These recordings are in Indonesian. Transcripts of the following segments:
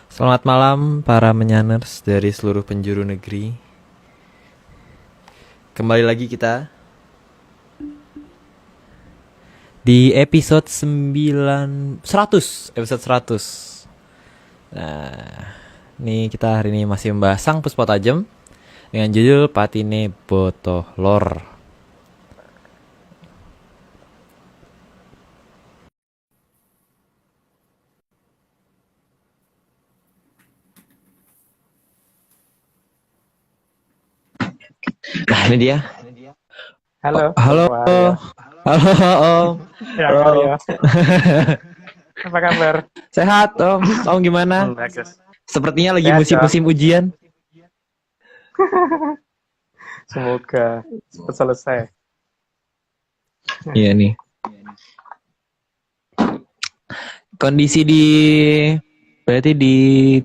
Selamat malam para menyaners dari seluruh penjuru negeri. Kembali lagi kita di episode 100. Nah, ini kita hari ini masih membahas Sang Puspa Tajam dengan judul Patine Botohlor. Nah, ini dia. Halo, Halo. Arya. Halo, Om. Ya, Arya. Apa kabar? Sehat, Om. Om gimana? Bagus. Sepertinya lagi Sehat, musim-musim ujian. Semoga cepat selesai. Iya nih. Kondisi berarti di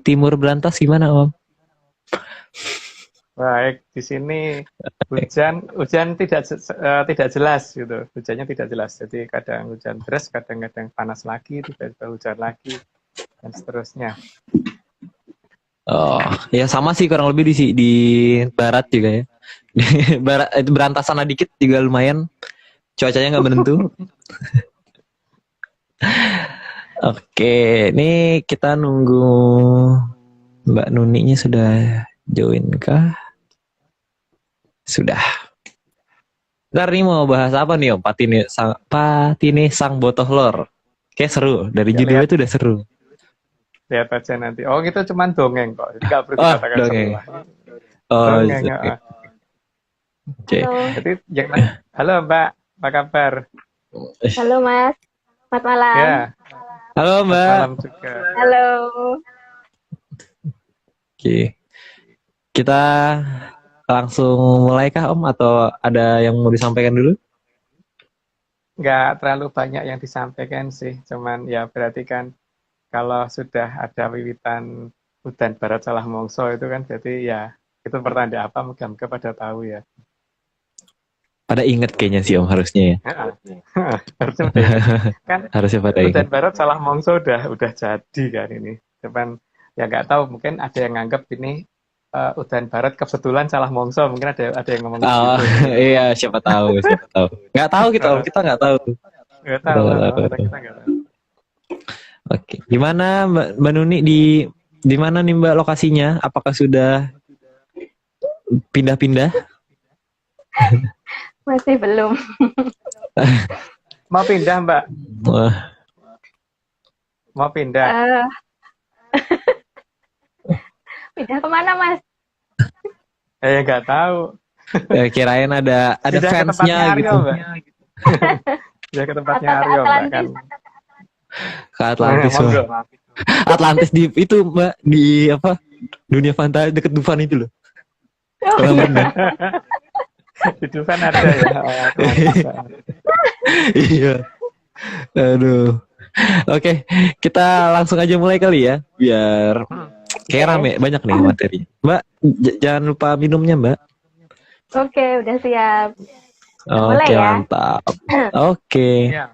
timur Berantas gimana, Om? Baik, di sini hujan tidak jelas gitu. Hujannya tidak jelas. Jadi kadang hujan deras, kadang-kadang panas lagi, tiba-tiba hujan lagi dan seterusnya. Oh, ya sama sih kurang lebih di barat juga ya. Di barat itu Berantas sana dikit juga lumayan. Cuacanya nggak menentu. Oke, ini kita nunggu Mbak Nuninya sudah join kah? Sudah. Ntar nih mau bahas apa nih Om? Patine Sang Botohlor. Kayak seru. Dari Ya, judulnya tuh udah seru. lihat aja nanti. Oh, itu cuma dongeng kok. Jadi nggak perlu Oh, dikatakan seru dongeng. lah. Oh, Dongeng. oke. Oke. Jadi, halo Mbak, apa kabar? Halo Mas, selamat malam. Ya, Halo selamat Mbak. malam juga. Halo. Oke. Kita langsung mulai kah Om atau ada yang mau disampaikan dulu? Nggak terlalu banyak yang disampaikan sih, cuman ya berarti kan kalau sudah ada wiwitan udan barat salah mongso itu kan jadi ya itu pertanda apa moga-moga pada tahu ya. Pada inget kayaknya sih Om harusnya ya. Harusnya pada ingat. Kan Harusnya pada udan inget. barat salah mongso udah jadi kan ini. Cuman ya nggak tahu mungkin ada yang nganggap ini udan barat kebetulan salah mongso, mungkin ada yang ngomong Oh, gitu. iya siapa tahu, siapa tahu. Nggak tahu kita Om, kita nggak tahu. Nggak Kita tahu, nggak tahu. kita nggak tahu. Oke. Gimana Mbak Nuni di mana nih Mbak lokasinya? Apakah sudah pindah-pindah? Masih belum. Mau pindah Mbak? Wah, Mau pindah? Eh, pindah kemana Mas? Nggak tahu. kirain ada Pindah ke tempatnya fansnya Aryo, gitu. Mbak. Pindah ke tempatnya Atau ke Aryo, Mbak kan. Atlantis? Ke Atlantis. Monggo. Wah. Atlantis di itu Mbak di apa? Dunia fantasi deket Dufan itu loh. Oh, Kolam iya. renang. Di Dufan ada ya. Iya. Aduh. Oke, kita langsung aja mulai kali ya, biar kayak rame banyak nih materi. Mbak, jangan lupa minumnya, Mbak. Oke, udah siap. Oke, Mulai ya. mantap. Oke. Iya.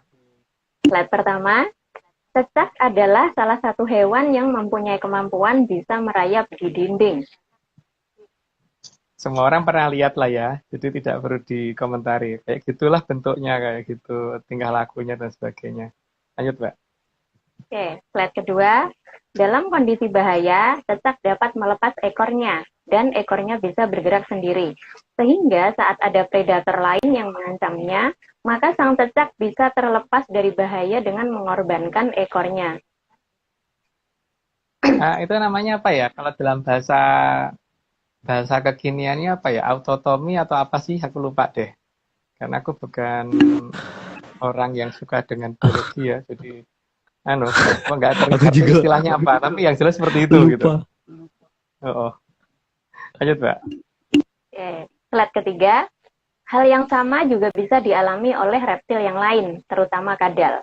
Slide pertama. Cecak adalah salah satu hewan yang mempunyai kemampuan bisa merayap di dinding. Semua orang pernah lihat lah ya, jadi tidak perlu dikomentari. Kayak gitulah bentuknya, kayak gitu, tingkah lakunya dan sebagainya. Lanjut, Mbak. Oke, slide kedua. Dalam kondisi bahaya, cecak dapat melepas ekornya dan ekornya bisa bergerak sendiri. Sehingga saat ada predator lain yang mengancamnya, maka sang cecak bisa terlepas dari bahaya dengan mengorbankan ekornya. Nah, itu namanya apa ya? Kalau dalam bahasa kekiniannya apa ya? Autotomi atau apa sih? Aku lupa deh. Karena aku bukan orang yang suka dengan biologi ya, jadi aku nggak teringat juga istilahnya apa, tapi yang jelas seperti itu gitu. lupa. Oh. Lanjut, Mbak. Oke, slide ketiga. Hal yang sama juga bisa dialami oleh reptil yang lain, terutama kadal.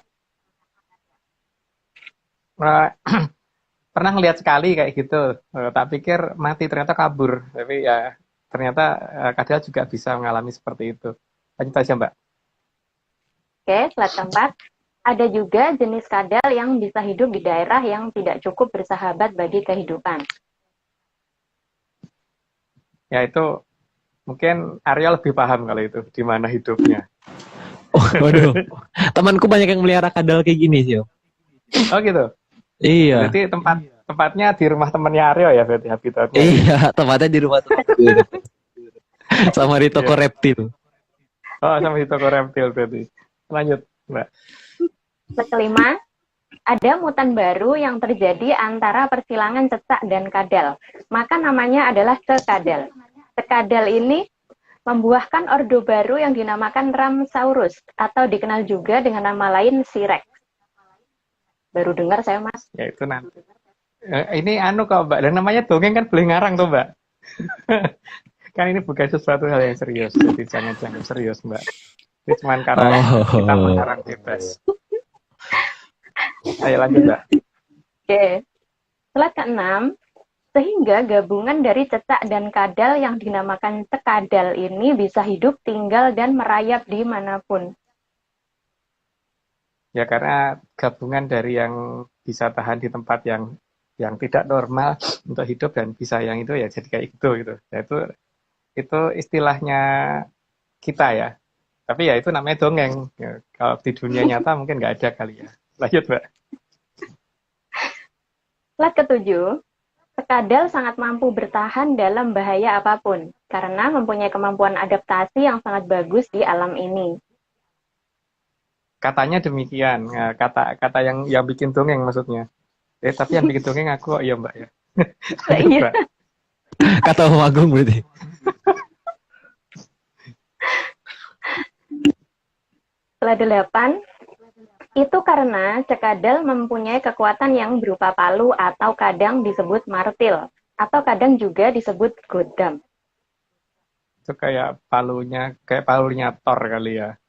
Pernah ngelihat sekali kayak gitu. Tak pikir mati, ternyata kabur. Tapi ya ternyata kadal juga bisa mengalami seperti itu. Lanjut aja, Mbak. Oke, slide keempat. Ada juga jenis kadal yang bisa hidup di daerah yang tidak cukup bersahabat bagi kehidupan. Ya itu mungkin Arya lebih paham kalau itu di mana hidupnya. Oh, waduh. Temanku banyak yang melihara kadal kayak gini sih, Om. Oh gitu. Iya. Berarti tempatnya di rumah temannya Aryo ya berarti habitatnya. Iya, tempatnya di rumah temanku. Sama di toko Iya. reptil. Oh, sama di toko reptil berarti. Lanjut, Mbak. Kelima, ada mutan baru yang terjadi antara persilangan cecak dan kadal. Maka namanya adalah cekadal. Cekadal ini membuahkan ordo baru yang dinamakan Ramsaurus atau dikenal juga dengan nama lain Sirex. Baru dengar saya, Mas. Ya itu nanti. Ini anu kok Mbak, dan namanya dongeng kan boleh ngarang tuh Mbak. Kan ini bukan sesuatu hal yang serius, jadi jangan serius Mbak. Ini cuma karena kita mengarang bebas. Ayo lanjut Mbak. Oke. Slide ke-6, sehingga gabungan dari cecak dan kadal yang dinamakan cekadal ini bisa hidup, tinggal, dan merayap dimanapun. Ya karena gabungan dari yang bisa tahan di tempat yang tidak normal untuk hidup dan bisa yang itu ya jadi kayak gitu. Ya, itu istilahnya kita ya. Tapi ya itu namanya dongeng. Ya, kalau di dunia nyata mungkin nggak ada kali ya. Lanjut Mbak. Slide ke-7, cekadal sangat mampu bertahan dalam bahaya apapun karena mempunyai kemampuan adaptasi yang sangat bagus di alam ini. Katanya demikian. Nah, kata yang bikin dongeng maksudnya. Tapi yang bikin dongeng aku kok iya Mbak ya. Iya. Mbak. Kata Om Agung berarti. Slide 8, itu karena cekadal mempunyai kekuatan yang berupa palu atau kadang disebut martil, atau kadang juga disebut godam. Itu kayak palunya Thor kali ya.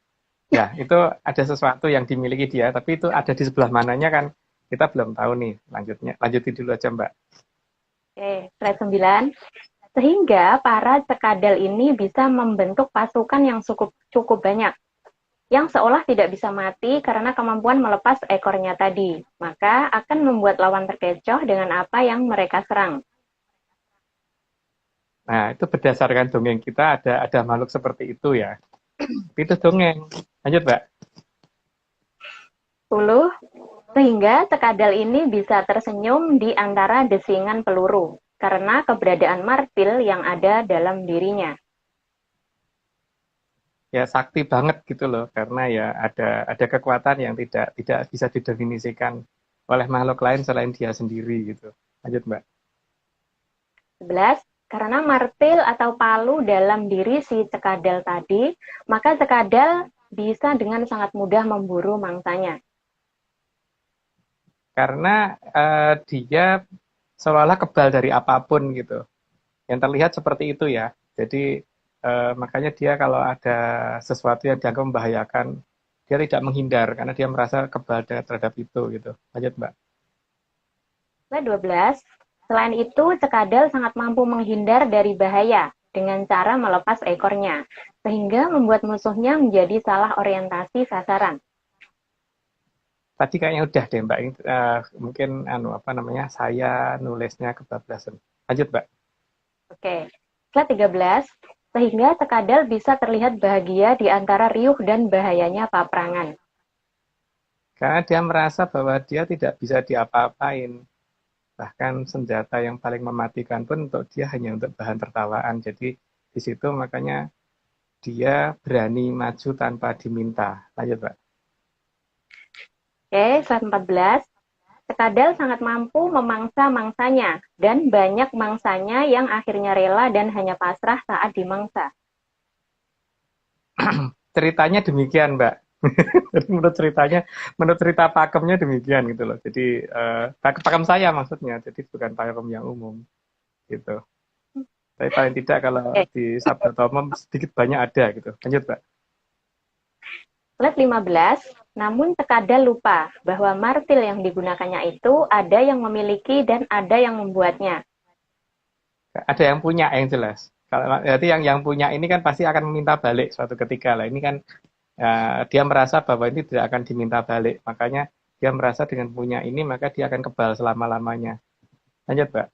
Ya, itu ada sesuatu yang dimiliki dia, tapi itu ada di sebelah mananya kan kita belum tahu nih. Lanjutin dulu aja Mbak. Oke, slide 9. Sehingga para cekadal ini bisa membentuk pasukan yang cukup banyak, yang seolah tidak bisa mati karena kemampuan melepas ekornya tadi. Maka akan membuat lawan terkecoh dengan apa yang mereka serang. Nah, itu berdasarkan dongeng kita ada makhluk seperti itu ya. Itu dongeng. Lanjut, Mbak. 10. Sehingga cekadal ini bisa tersenyum di antara desingan peluru karena keberadaan martil yang ada dalam dirinya. Ya sakti banget gitu loh, karena ya ada kekuatan yang tidak bisa didefinisikan oleh makhluk lain selain dia sendiri gitu. Lanjut Mbak. 11. Karena martil atau palu dalam diri si cekadal tadi, maka cekadal bisa dengan sangat mudah memburu mangsanya. Karena dia seolah-olah kebal dari apapun gitu. Yang terlihat seperti itu ya. Jadi makanya dia kalau ada sesuatu yang dianggap membahayakan, dia tidak menghindar karena dia merasa kebal terhadap itu gitu. Lanjut Mbak. 12. Selain itu, cekadal sangat mampu menghindar dari bahaya dengan cara melepas ekornya, sehingga membuat musuhnya menjadi salah orientasi sasaran. Tadi kayaknya udah deh Mbak. Mungkin saya nulisnya kebablasan. Lanjut Mbak. Oke. Slide 13. Sehingga cekadal bisa terlihat bahagia di antara riuh dan bahayanya paprangan. Karena dia merasa bahwa dia tidak bisa diapa-apain. Bahkan senjata yang paling mematikan pun untuk dia hanya untuk bahan tertawaan. Jadi di situ makanya dia berani maju tanpa diminta. Lanjut Mbak. Oke, slide 14. Cekadal sangat mampu memangsa mangsanya, dan banyak mangsanya yang akhirnya rela dan hanya pasrah saat dimangsa. Ceritanya demikian, Mbak. menurut cerita pakemnya demikian gitu loh. Jadi pakem saya maksudnya, jadi bukan pakem yang umum gitu. Tapi paling tidak kalau di Sabda Tomo sedikit banyak ada gitu. Lanjut, Mbak. Slide 15. Namun cekadal lupa bahwa martil yang digunakannya itu ada yang memiliki dan ada yang membuatnya. Ada yang punya yang jelas. Kalau berarti yang punya ini kan pasti akan meminta balik suatu ketika lah. Ini kan Dia merasa bahwa ini tidak akan diminta balik. Makanya dia merasa dengan punya ini, maka dia akan kebal selama-lamanya. Lanjut, Mbak.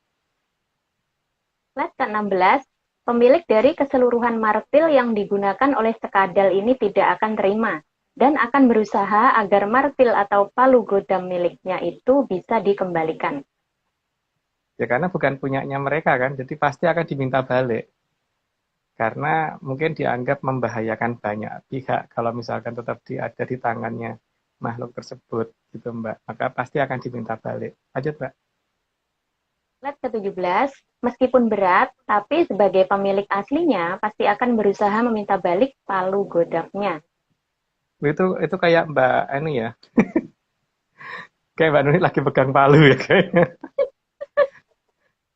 Slide ke-16, pemilik dari keseluruhan martil yang digunakan oleh sekadal ini tidak akan terima dan akan berusaha agar martil atau palu godam miliknya itu bisa dikembalikan. Ya karena bukan punyanya mereka kan, jadi pasti akan diminta balik. Karena mungkin dianggap membahayakan banyak pihak kalau misalkan tetap ada di tangannya makhluk tersebut gitu Mbak, maka pasti akan diminta balik. Lanjut Mbak. Slide ke-17, meskipun berat, tapi sebagai pemilik aslinya pasti akan berusaha meminta balik palu godamnya. Itu kayak Mbak Anu ya, kayak Mbak Nuni lagi pegang palu ya kayaknya.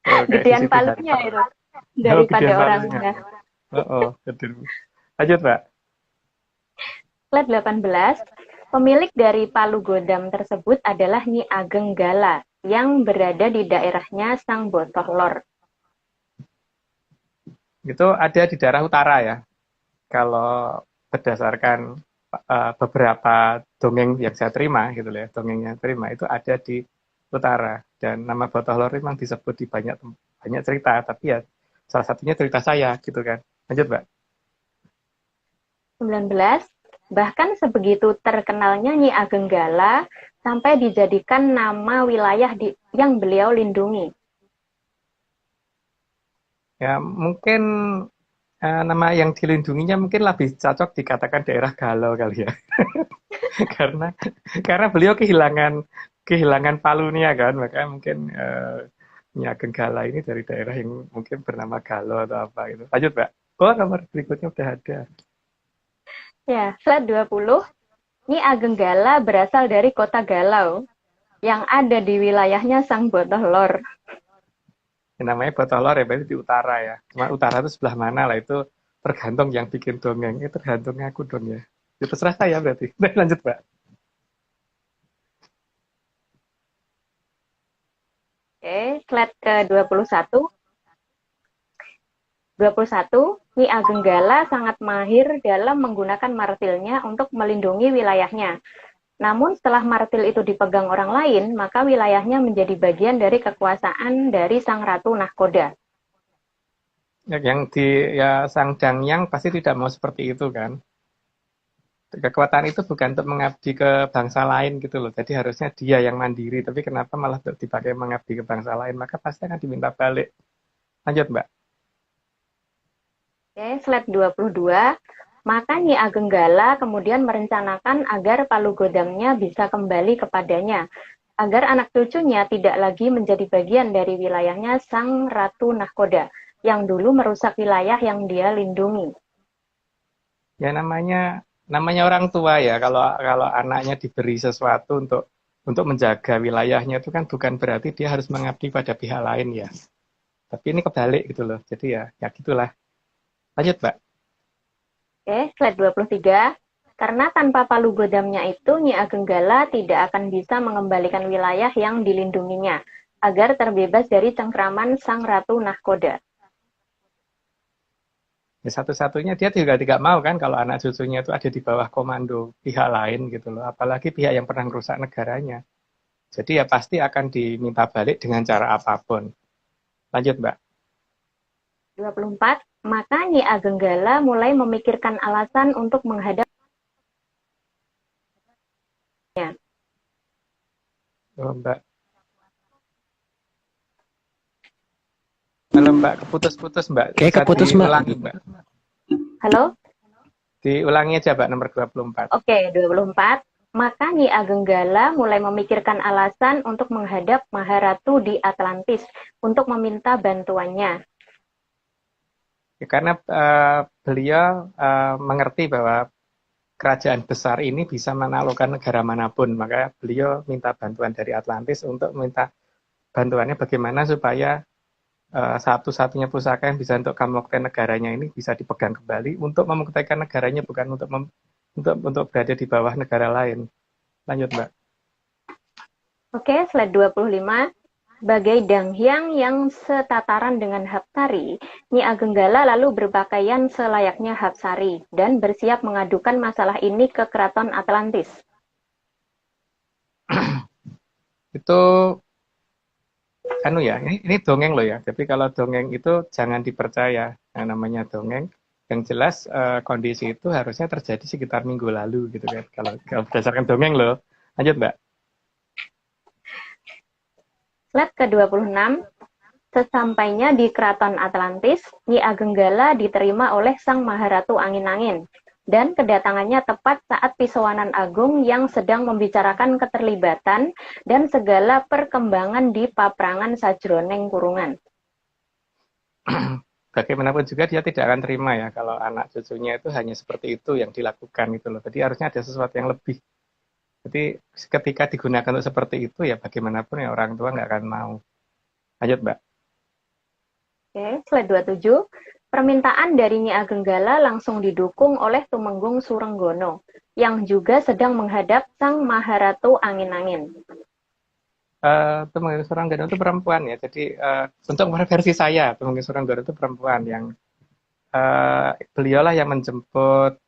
Gedean palunya itu daripada orangnya. Betul. Lanjut Mbak. Slide 18, pemilik dari palu godam tersebut adalah Nyi Ageng Gala yang berada di daerahnya Sang Botoh Lor. Itu ada di daerah utara ya. Kalau berdasarkan beberapa dongeng yang saya terima gitu ya, dongeng yang terima itu ada di utara, dan nama Botoh Lor memang disebut di banyak cerita, tapi ya salah satunya cerita saya gitu kan. Lanjut Mbak. 19, bahkan sebegitu terkenalnya Nyi Ageng Gala sampai dijadikan nama wilayah yang beliau lindungi. Ya mungkin nama yang dilindunginya mungkin lebih cocok dikatakan daerah Galau kali ya. karena beliau kehilangan palunya kan, maka mungkin Nyi Ageng Gala ini dari daerah yang mungkin bernama Galau atau apa gitu. Lanjut Mbak. Oh nomor berikutnya udah ada. Ya, slide 20. Nyi Ageng Gala berasal dari kota Galau yang ada di wilayahnya Sang Botoh Lor. Yang namanya Botoh Lor ya, berarti di utara ya. Cuma utara itu sebelah mana lah, itu tergantung yang bikin dongeng. Itu tergantung aku dong ya. Itu terserah saya berarti. Lanjut Mbak. Oke, slide ke-21. 21, Nyi Ageng Gala sangat mahir dalam menggunakan martilnya untuk melindungi wilayahnya. Namun setelah martil itu dipegang orang lain, maka wilayahnya menjadi bagian dari kekuasaan dari Sang Ratu Nahkoda. Yang Sang Dangyang pasti tidak mau seperti itu kan. Kekuatan itu bukan untuk mengabdi ke bangsa lain gitu loh. Jadi harusnya dia yang mandiri, tapi kenapa malah dipakai mengabdi ke bangsa lain, maka pasti akan diminta balik. Lanjut Mbak. Oke, slide 22. Maka Nyi Ageng Gala kemudian merencanakan agar palu godamnya bisa kembali kepadanya, agar anak cucunya tidak lagi menjadi bagian dari wilayahnya Sang Ratu Nahkoda, yang dulu merusak wilayah yang dia lindungi. Ya namanya orang tua ya, kalau anaknya diberi sesuatu untuk menjaga wilayahnya, itu kan bukan berarti dia harus mengabdi pada pihak lain ya. Tapi ini kebalik gitu loh. Jadi ya gitulah. Lanjut, Mbak. Oke, slide 23. Karena tanpa palu godamnya itu, Nyi Ageng Gala tidak akan bisa mengembalikan wilayah yang dilindunginya, agar terbebas dari cengkraman Sang Ratu Nahkoda. Ya, satu-satunya dia juga tidak mau kan kalau anak cucunya itu ada di bawah komando pihak lain gitu loh. Apalagi pihak yang pernah merusak negaranya. Jadi ya pasti akan diminta balik dengan cara apapun. Lanjut, Mbak. 24. Maka Nyi Ageng Gala mulai memikirkan alasan untuk menghadap. Oh, Mbak. Halo Mbak, keputus-putus Mbak. Kayak keputus Mbak. Diulangi, Mbak. Halo? Diulangi aja Mbak, nomor 24. Oke, 24. Maka Nyi Ageng Gala mulai memikirkan alasan untuk menghadap Maharatu di Atlantis untuk meminta bantuannya. Ya, karena beliau mengerti bahwa kerajaan besar ini bisa menaklukkan negara manapun, maka beliau minta bantuan dari Atlantis untuk minta bantuannya bagaimana supaya satu-satunya pusaka yang bisa untuk memuktai negaranya ini bisa dipegang kembali untuk memuktaikan negaranya, bukan untuk berada di bawah negara lain. Lanjut Mbak. Oke, slide 25. Sebagai danghyang yang setataran dengan Hapsari, Nyi Agenggala lalu berpakaian selayaknya Hapsari dan bersiap mengadukan masalah ini ke keraton Atlantis. Itu anu ya, ini dongeng loh ya. Tapi kalau dongeng itu jangan dipercaya. Yang namanya dongeng, yang jelas kondisi itu harusnya terjadi sekitar minggu lalu gitu kan. Kalau berdasarkan dongeng loh. Lanjut Mbak. Slide ke-26, sesampainya di keraton Atlantis, Nyi Agenggala diterima oleh Sang Maharatu Angin-Angin. Dan kedatangannya tepat saat Pisowanan Agung yang sedang membicarakan keterlibatan dan segala perkembangan di paprangan sajroneng kurungan. Bagaimanapun juga dia tidak akan terima ya kalau anak cucunya itu hanya seperti itu yang dilakukan gitu loh. Jadi harusnya ada sesuatu yang lebih. Jadi ketika digunakan untuk seperti itu ya bagaimanapun ya orang tua nggak akan mau. Lanjut Mbak. Oke, slide 27. Permintaan dari Nyi Agenggala langsung didukung oleh Tumenggung Surenggono, yang juga sedang menghadap Sang Maharatu Angin-Angin. Tumenggung Surenggono itu perempuan ya. Jadi untuk versi saya, Tumenggung Surenggono itu perempuan yang beliaulah yang menjemput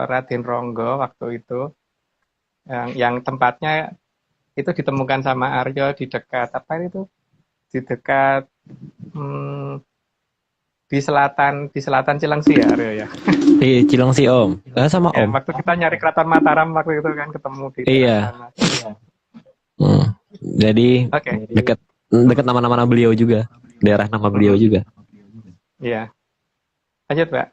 Raden Ronggo waktu itu, yang tempatnya itu ditemukan sama Aryo di dekat apa itu? Di dekat di selatan Cilengsi ya Aryo ya. Di Cilengsi Om. Sama Ya, Om. waktu kita nyari Keraton Mataram waktu itu kan ketemu di Iya. sana. Jadi Oke. dekat nama-nama beliau juga, daerah nama beliau juga. Iya. Lanjut Mbak.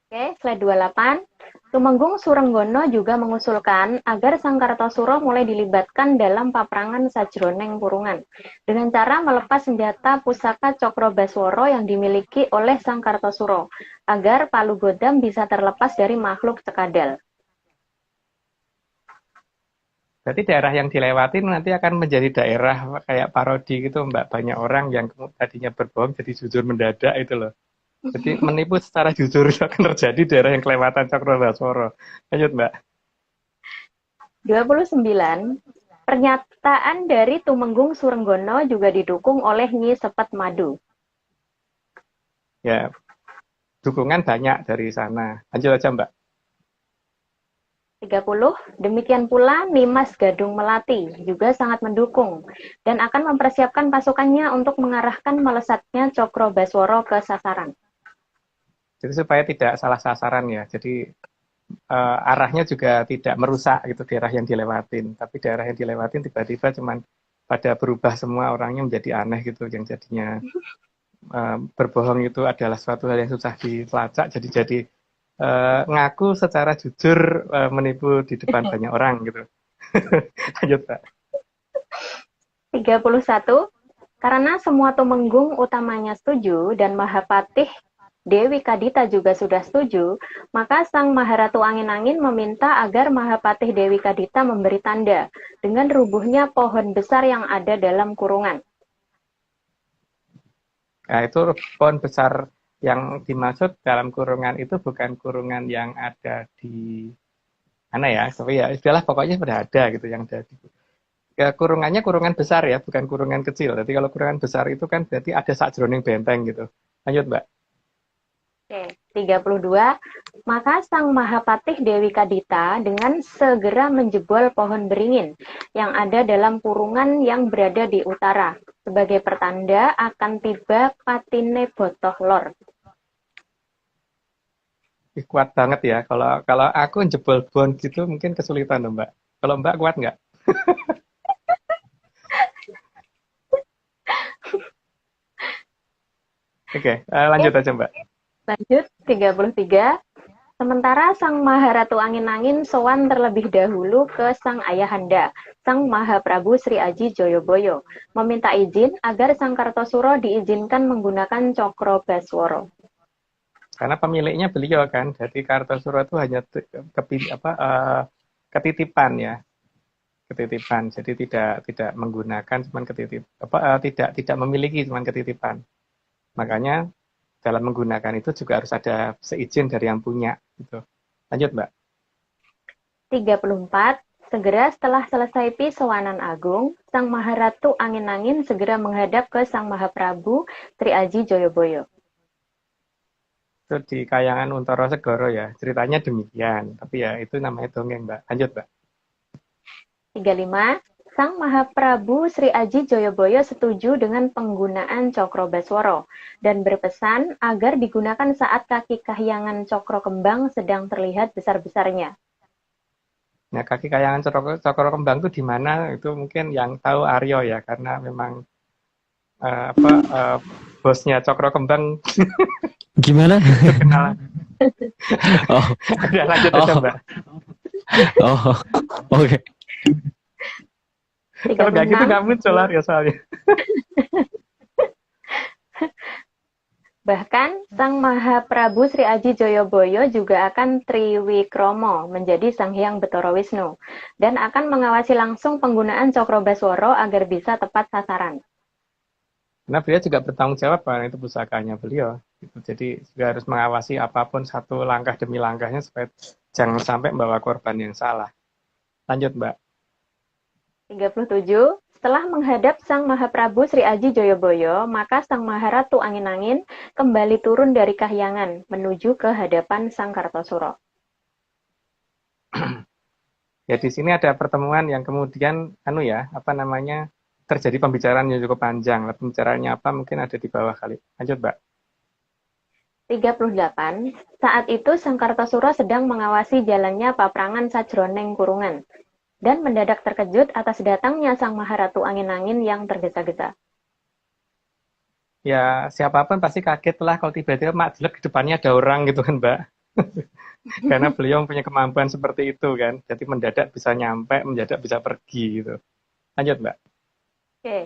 Oke, slide 28. Tumenggung Surenggono juga mengusulkan agar Sang Kartosuro mulai dilibatkan dalam paprangan sajroneng kurungan dengan cara melepas senjata pusaka Cokro Basworo yang dimiliki oleh Sang Kartosuro agar Palu Godam bisa terlepas dari makhluk cekadal. Berarti daerah yang dilewatin nanti akan menjadi daerah kayak parodi gitu Mbak. Banyak orang yang tadinya berbohong jadi jujur mendadak itu loh. Jadi menipu secara jujur itu akan terjadi di daerah yang kelewatan Cokro Basworo. Lanjut Mbak. 29. Pernyataan dari Tumenggung Surenggono juga didukung oleh Nyi Sepet Madu. Ya, dukungan banyak dari sana. Lanjut aja Mbak. 30. Demikian pula Nimas Gadung Melati juga sangat mendukung dan akan mempersiapkan pasukannya untuk mengarahkan melesatnya Cokro Basworo ke sasaran. Jadi supaya tidak salah sasaran ya. Jadi arahnya juga tidak merusak gitu daerah yang dilewatin. Tapi daerah yang dilewatin tiba-tiba cuman pada berubah semua orangnya menjadi aneh gitu. Yang jadinya berbohong itu adalah suatu hal yang susah dilacak. Jadi ngaku secara jujur menipu di depan banyak orang gitu. Lanjut Pak. 31. Karena semua Tumenggung utamanya setuju dan Mahapatih Dewi Kadita juga sudah setuju, maka Sang Maharatu Angin-Angin meminta agar Mahapatih Dewi Kadita memberi tanda dengan rubuhnya pohon besar yang ada dalam kurungan. Nah, itu pohon besar yang dimaksud dalam kurungan itu bukan kurungan yang ada di mana ya, tapi ya sudahlah pokoknya sudah ada gitu yang ada di ya, kurungannya kurungan besar ya, bukan kurungan kecil. Jadi kalau kurungan besar itu kan berarti ada sakjroning benteng gitu. Lanjut Mbak. Oke, 32. Maka Sang Mahapatih Dewi Kadita dengan segera menjebol pohon beringin yang ada dalam kurungan yang berada di utara sebagai pertanda akan tiba Patine Botoh Lor. Kuat banget ya. Kalau aku jebol bon gitu mungkin kesulitan loh Mbak. Kalau Mbak kuat nggak? Oke, lanjut aja Mbak. Lanjut, 33. Sementara Sang Maharatu Angin-Angin sowan terlebih dahulu ke Sang Ayahanda, Sang Mahaprabu Sri Aji Joyoboyo, meminta izin agar Sang Kartosuro diizinkan menggunakan Cokro Basworo. Karena pemiliknya beliau kan, jadi Kartosuro itu hanya ketitipan ya, ketitipan. Jadi tidak menggunakan, cuman tidak memiliki, cuman ketitipan. Makanya dalam menggunakan itu juga harus ada seizin dari yang punya gitu. Lanjut Mbak. 34. Segera setelah selesai pisowanan agung, Sang Maharatu angin-angin segera menghadap ke Sang Mahaprabu Sri Aji Joyoboyo. Itu di Kayangan Untoro Segoro ya. Ceritanya demikian. Tapi ya itu namanya dongeng, Mbak. Lanjut, Mbak. 35. Sang Mahaprabu Sri Aji Joyoboyo setuju dengan penggunaan Cokro Baswara dan berpesan agar digunakan saat kaki kahyangan Cokro Kembang sedang terlihat besar-besarnya. Nah, kaki Kayangan Cokro Kembang itu di mana? Itu mungkin yang tahu Aryo ya, karena memang bosnya Cokro Kembang Gimana? terkenal. Oh, Udah lanjut aja, Mbak. oh, oke. Kalau nggak gitu 36. nggak muncul Aryo soalnya. Bahkan Sang Mahaprabu Sri Aji Joyoboyo juga akan Triwikromo menjadi Sang Hyang Betara Wisnu dan akan mengawasi langsung penggunaan Cokro Baswara agar bisa tepat sasaran. Karena beliau juga bertanggung jawab karena itu pusakanya beliau. Gitu. Jadi juga harus mengawasi apapun satu langkah demi langkahnya supaya jangan sampai membawa korban yang salah. Lanjut, Mbak. 37. Setelah menghadap Sang Mahaprabu Sri Aji Joyoboyo, maka Sang Maharatu Angin-Angin kembali turun dari kahyangan menuju ke hadapan Sang Kartosuro. Ya di sini ada pertemuan yang kemudian terjadi pembicaraan yang cukup panjang. Pembicaraannya apa mungkin ada di bawah kali. Lanjut, Mbak. 38. Saat itu Sang Kartosuro sedang mengawasi jalannya paprangan sajroning kurungan dan mendadak terkejut atas datangnya Sang Maharatu Angin-Angin yang tergesa-gesa. Ya siapapun pasti kaget lah kalau tiba-tiba Mak di depannya ada orang gitu kan, Mbak. Karena beliau punya kemampuan seperti itu kan. Jadi mendadak bisa nyampe, mendadak bisa pergi gitu. Lanjut, Mbak. Oke.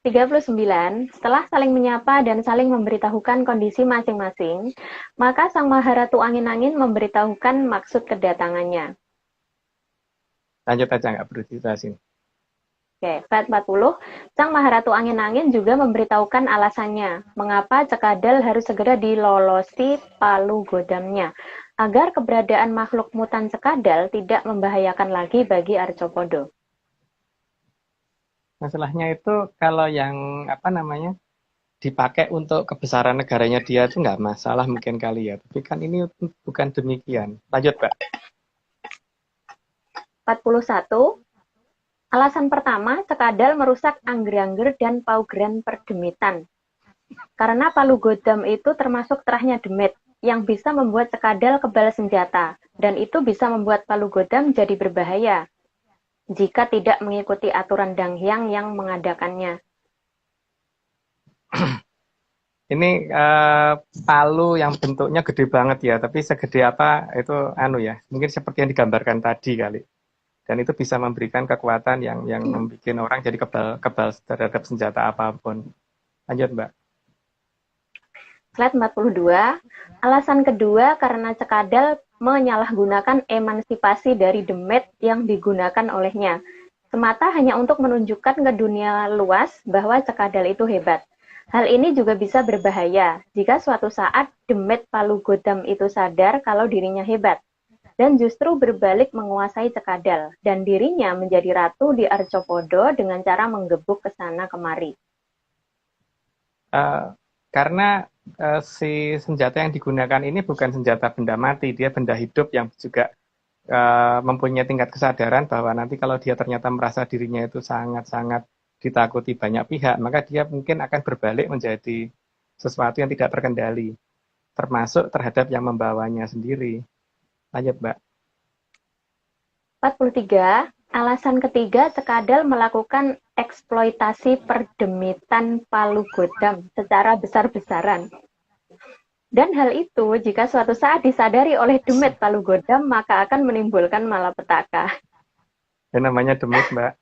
39. Setelah saling menyapa dan saling memberitahukan kondisi masing-masing, maka Sang Maharatu Angin-Angin memberitahukan maksud kedatangannya. Lanjut aja, nggak perlu dijelasin. Oke, Fat 40. Sang Maharatu Angin-Angin juga memberitahukan alasannya, mengapa Cekadal harus segera dilolosi palu godamnya, agar keberadaan makhluk mutan Cekadal tidak membahayakan lagi bagi Arcopodo. Masalahnya itu kalau yang dipakai untuk kebesaran negaranya dia itu nggak masalah mungkin kali ya. Tapi kan ini bukan demikian. Lanjut, Mbak. 41. Alasan pertama, Cekadal merusak angger-angger dan paugeran perdemitan. Karena palu godam itu termasuk terahnya demit, yang bisa membuat Cekadal kebal senjata, dan itu bisa membuat palu godam jadi berbahaya jika tidak mengikuti aturan Danghyang yang mengadakannya. Ini palu yang bentuknya gede banget ya, tapi segede apa itu mungkin seperti yang digambarkan tadi kali. Dan itu bisa memberikan kekuatan yang membuat orang jadi kebal terhadap senjata apapun. Lanjut, Mbak. Slide 42. Alasan kedua karena Cekadal menyalahgunakan emansipasi dari demit yang digunakan olehnya. Semata hanya untuk menunjukkan ke dunia luas bahwa Cekadal itu hebat. Hal ini juga bisa berbahaya jika suatu saat demit palu godam itu sadar kalau dirinya hebat dan justru berbalik menguasai Cekadal dan dirinya menjadi ratu di Arcopodo dengan cara menggebuk ke sana kemari. Karena si senjata yang digunakan ini bukan senjata benda mati, dia benda hidup yang juga mempunyai tingkat kesadaran bahwa nanti kalau dia ternyata merasa dirinya itu sangat-sangat ditakuti banyak pihak, maka dia mungkin akan berbalik menjadi sesuatu yang tidak terkendali, termasuk terhadap yang membawanya sendiri. Lanjut, Mbak. 43. Alasan ketiga, Cekadal melakukan eksploitasi perdemitan palu godam secara besar-besaran. Dan hal itu, jika suatu saat disadari oleh demit palu godam, maka akan menimbulkan malapetaka. Ya, namanya demit, Mbak.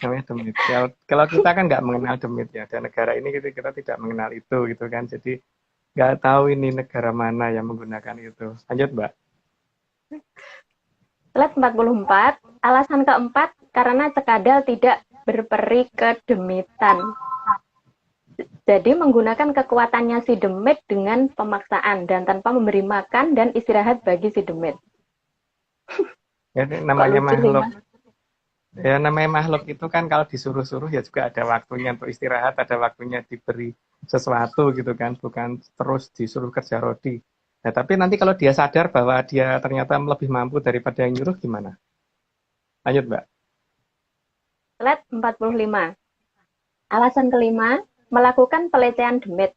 Namanya demit. Ya, kalau kita kan nggak mengenal demit ya, dan negara ini kita tidak mengenal itu gitu kan. Jadi nggak tahu ini negara mana yang menggunakan itu. Lanjut, Mbak. Slide 44. Alasan keempat, karena Cekadal tidak berperi kedemitan. Jadi menggunakan kekuatannya si demit dengan pemaksaan dan tanpa memberi makan dan istirahat bagi si demit. Ya, namanya Ya namanya makhluk itu kan kalau disuruh-suruh ya juga ada waktunya untuk istirahat, ada waktunya diberi sesuatu gitu kan, bukan terus disuruh kerja rodi. Nah, tapi nanti kalau dia sadar bahwa dia ternyata lebih mampu daripada yang nyuruh gimana? Lanjut, Mbak. Slide 45. Alasan kelima, melakukan pelecehan demit.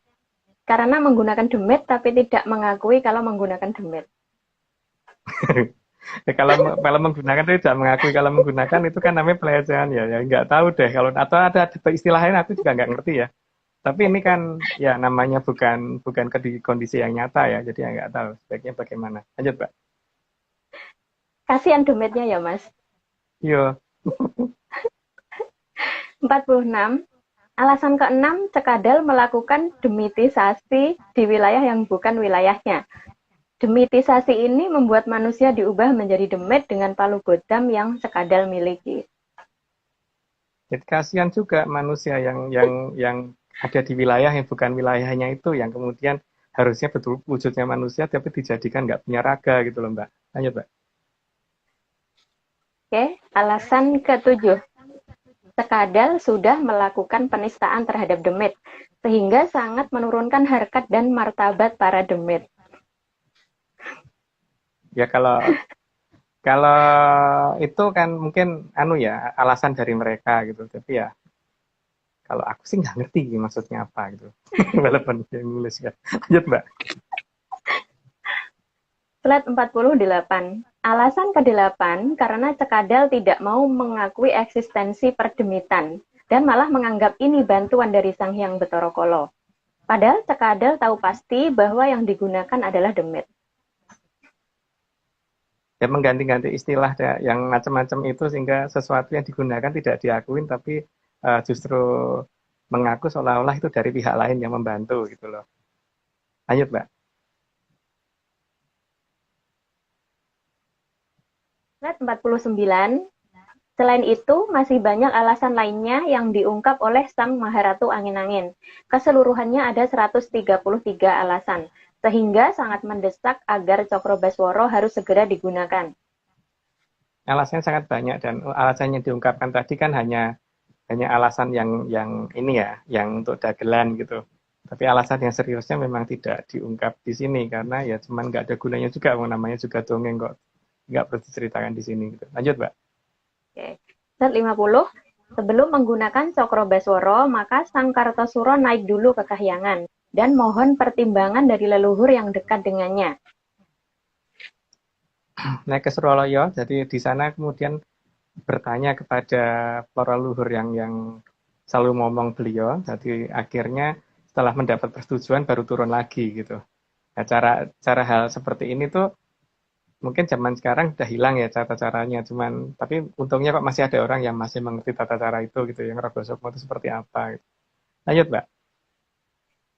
Karena menggunakan demit tapi tidak mengakui kalau menggunakan demit. Ya, kalau menggunakan itu tidak mengakui kalau menggunakan itu kan namanya pelecehan ya. Ya nggak tahu deh kalau atau ada istilah lain aku juga nggak ngerti ya. Tapi ini kan ya namanya bukan bukan ke di kondisi yang nyata ya. Jadi ya nggak tahu sebaiknya bagaimana. Lanjut, Mbak. Kasihan demitnya ya, Mas. Yo, 46. Alasan keenam, Cekadal melakukan demitisasi di wilayah yang bukan wilayahnya. Demitisasi ini membuat manusia diubah menjadi demit dengan palu godam yang Cekadal miliki. jadi kasihan juga manusia yang ada di wilayah yang bukan wilayahnya itu yang kemudian harusnya betul wujudnya manusia tapi dijadikan nggak punya raga gitu loh, Mbak. Lanjut, Mbak. Oke, alasan ketujuh. Cekadal sudah melakukan penistaan terhadap demit, sehingga sangat menurunkan harkat dan martabat para demit. Ya kalau kalau itu kan mungkin anu ya alasan dari mereka gitu. Tapi ya kalau aku sih nggak ngerti maksudnya apa gitu. Walaupun yang nulis kan. Lanjut, Mbak. Slide 48. Alasan ke-8 karena Cekadal tidak mau mengakui eksistensi perdemitan dan malah menganggap ini bantuan dari Sang Hyang Bathara Kala. Padahal Cekadal tahu pasti bahwa yang digunakan adalah demit. Ya mengganti-ganti istilah yang macam-macam itu sehingga sesuatu yang digunakan tidak diakuin tapi justru mengaku seolah-olah itu dari pihak lain yang membantu gitu loh. Lanjut, Mbak. Slide 49. Selain itu, masih banyak alasan lainnya yang diungkap oleh Sang Maharatu Angin-Angin. Keseluruhannya ada 133 alasan, sehingga sangat mendesak agar Cokrobaswara harus segera digunakan. Alasannya sangat banyak dan alasan yang diungkapkan tadi kan hanya alasan yang ini ya, yang untuk dagelan gitu. Tapi alasan yang seriusnya memang tidak diungkap di sini karena ya cuman nggak ada gunanya juga, namanya juga dongeng kok, nggak perlu diceritakan di sini gitu. Lanjut, Mbak. Oke. Slide 50. Sebelum menggunakan Cokrobaswara, maka Sang Kartosuro naik dulu ke Kahyangan dan mohon pertimbangan dari leluhur yang dekat dengannya. Naik ke Suraloyo, jadi di sana kemudian bertanya kepada para leluhur yang selalu ngomong beliau. Jadi akhirnya setelah mendapat persetujuan baru turun lagi gitu. Nah, cara hal seperti ini tuh mungkin zaman sekarang udah hilang ya cara-caranya. Cuman tapi untungnya kok masih ada orang yang masih mengerti tata cara itu gitu. Yang Rogo Sukmo itu seperti apa gitu. Lanjut, Mbak.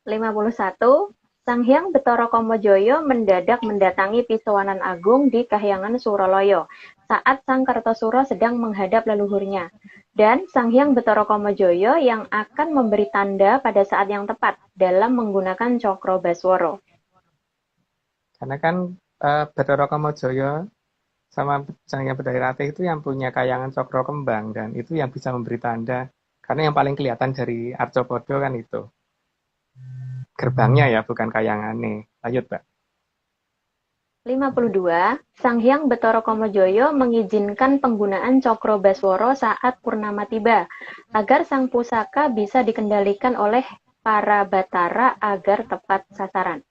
51. Sang Hyang Bathara Kamajaya mendadak mendatangi Pisowanan Agung di Kahyangan Suraloyo saat Sang Kartosuro sedang menghadap leluhurnya. Dan Sang Hyang Bathara Kamajaya yang akan memberi tanda pada saat yang tepat dalam menggunakan Cokrobaswara. Karena kan Bathara Kamajaya sama Sang Hyang Berdari Ratih itu yang punya kayangan cokro kembang dan itu yang bisa memberi tanda karena yang paling kelihatan dari Arcopodo kan itu gerbangnya ya bukan kayangannya. Lanjut, Mbak. 52. Sang Hyang Bathara Kamajaya mengizinkan penggunaan Cokrobaswara saat purnama tiba, agar sang pusaka bisa dikendalikan oleh para batara agar tepat sasaran.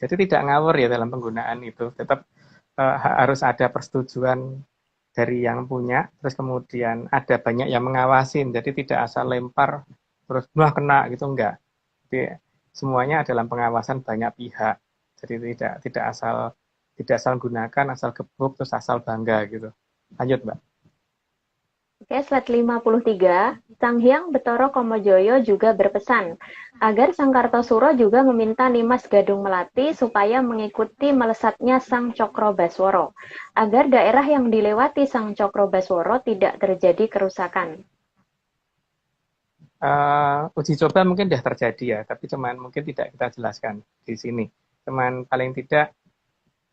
Jadi tidak ngawur ya dalam penggunaan itu, tetap harus ada persetujuan dari yang punya, terus kemudian ada banyak yang mengawasin, jadi tidak asal lempar terus wah kena gitu enggak. Jadi semuanya dalam pengawasan banyak pihak. Jadi tidak asal gunakan, asal gebuk terus asal bangga gitu. Lanjut, Mbak. Oke, slide 53. Sang Hyang Bathara Kamajaya juga berpesan agar Sang Kartosuro juga meminta Nimas Gadung Melati supaya mengikuti melesatnya Sang Cokrobaswara, agar daerah yang dilewati Sang Cokrobaswara tidak terjadi kerusakan. Uji coba mungkin sudah terjadi ya, tapi cuman mungkin tidak kita jelaskan di sini. Cuman paling tidak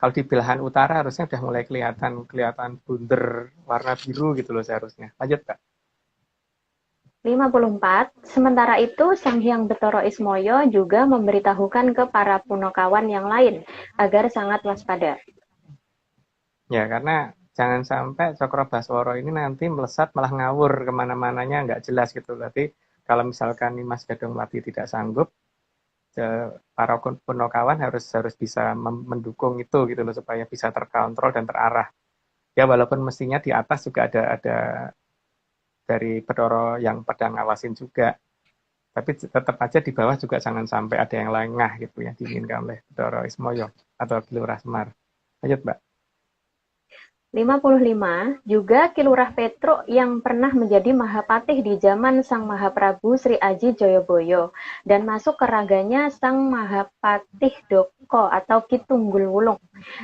Kalau di belahan utara harusnya udah mulai kelihatan bunder warna biru gitu loh seharusnya. Lanjut, Kak. 54. Sementara itu, Sang Hyang Betara Ismoyo juga memberitahukan ke para punokawan yang lain agar sangat waspada. Ya, karena jangan sampai Cakrabaswara ini nanti melesat malah ngawur kemana-mananya nggak jelas gitu. Berarti kalau misalkan Nimas Gadongwati tidak sanggup, para punokawan harus bisa mendukung itu gitu loh supaya bisa terkontrol dan terarah. Ya walaupun mestinya di atas juga ada dari Bathara yang pada ngawasin juga. Tapi tetap aja di bawah juga jangan sampai ada yang lengah gitu ya diinginkan oleh Bathara Ismoyo atau Ki Lurah Semar. Lanjut, Mbak. 55. Juga Ki Lurah Petruk yang pernah menjadi Mahapatih di zaman Sang Mahaprabu Sri Aji Joyoboyo dan masuk ke raganya Sang Mahapatih Doko atau Ki Tunggul Wulung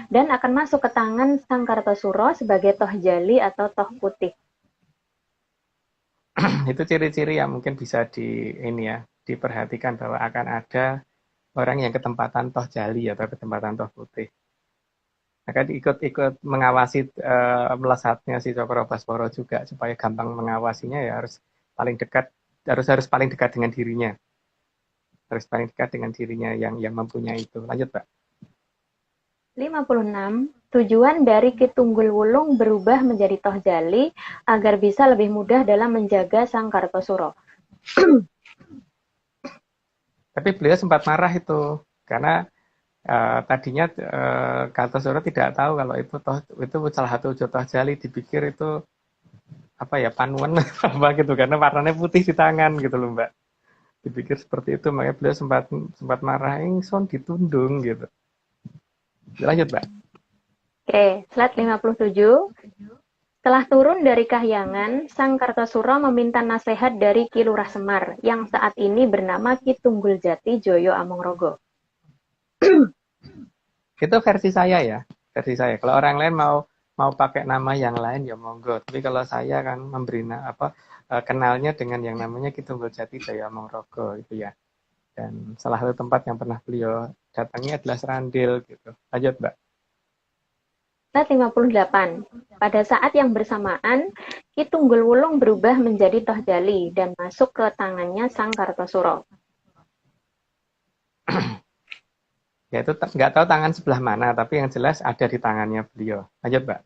dan akan masuk ke tangan Sang Kartosuro sebagai Toh Jali atau Toh Putih. Itu ciri-ciri yang mungkin bisa diperhatikan bahwa akan ada orang yang ketempatan Toh Jali atau ketempatan Toh Putih. Akan ikut mengawasi melesatnya si Cakrabaswara juga supaya gampang mengawasinya ya harus paling dekat paling dekat dengan dirinya. Harus paling dekat dengan dirinya yang mempunyai itu. Lanjut, Pak. 56. Tujuan dari Ki Tunggul Wulung berubah menjadi Toh Jali agar bisa lebih mudah dalam menjaga Sang Kartosuro. Tapi beliau sempat marah itu karena tadinya Kartosuro tidak tahu kalau itu salah satu wujud Toh Jali, dipikir itu apa ya panuan apa gitu karena warnanya putih di tangan gitu loh, Mbak. Dipikir seperti itu, makanya beliau sempat marah, ingson ditundung gitu. Lanjut, Mbak. Oke, slide 57. Setelah turun dari Kahyangan, Sang Kartosuro meminta nasihat dari Ki Lurah Semar yang saat ini bernama Ki Tunggul Jati Joyo Amongrogo. Itu versi saya ya, versi saya. Kalau orang lain mau pakai nama yang lain ya monggo. Tapi kalau saya kan memberi kenalnya dengan yang namanya Ki Tunggul Jati Joyo Amongrogo itu ya. Dan salah satu tempat yang pernah beliau datangi adalah Serandil gitu. Lanjut, Mbak. Slide 58. Pada saat yang bersamaan, Ki Tunggul Wulung berubah menjadi Toh Jali dan masuk ke tangannya Sang Kartosuro. Ya itu nggak tahu tangan sebelah mana, tapi yang jelas ada di tangannya beliau. Lanjut, Mbak.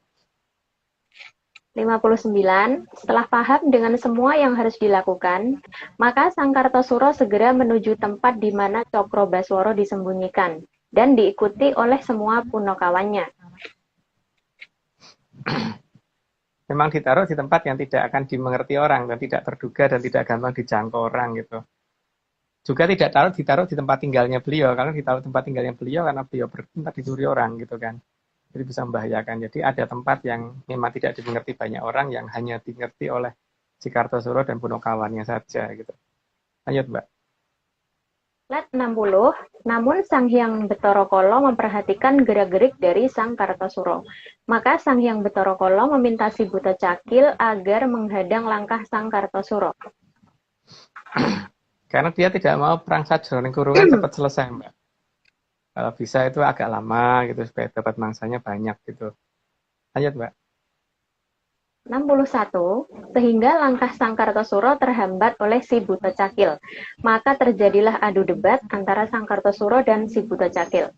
59. Setelah paham dengan semua yang harus dilakukan, maka Sang Kartosuro segera menuju tempat di mana Cakrabaswara disembunyikan dan diikuti oleh semua punokawannya. Memang ditaruh di tempat yang tidak akan dimengerti orang dan tidak terduga dan tidak gampang dijangkau orang gitu. Juga tidak ditaruh di tempat tinggalnya beliau, karena ditaruh tempat tinggalnya beliau karena beliau bertempat dicuri orang gitu kan. Jadi bisa membahayakan. Jadi ada tempat yang memang tidak dimengerti banyak orang yang hanya dimengerti oleh si Kartosuro dan punokawannya saja gitu. Lanjut, Mbak. Slide 60. Namun Sang Hyang Betara Kala memperhatikan gerak-gerik dari Sang Kartosuro. Maka Sang Hyang Betara Kala meminta si Buta Cakil agar menghadang langkah Sang Kartosuro. Karena dia tidak mau perang sajroning kurungan cepat selesai, Mbak. Kalau bisa itu agak lama gitu supaya dapat mangsanya banyak gitu. Lanjut, Mbak. 61. Sehingga langkah Sang Kartosuro terhambat oleh si Buta Cakil. Maka terjadilah adu debat antara Sang Kartosuro dan si Buta Cakil.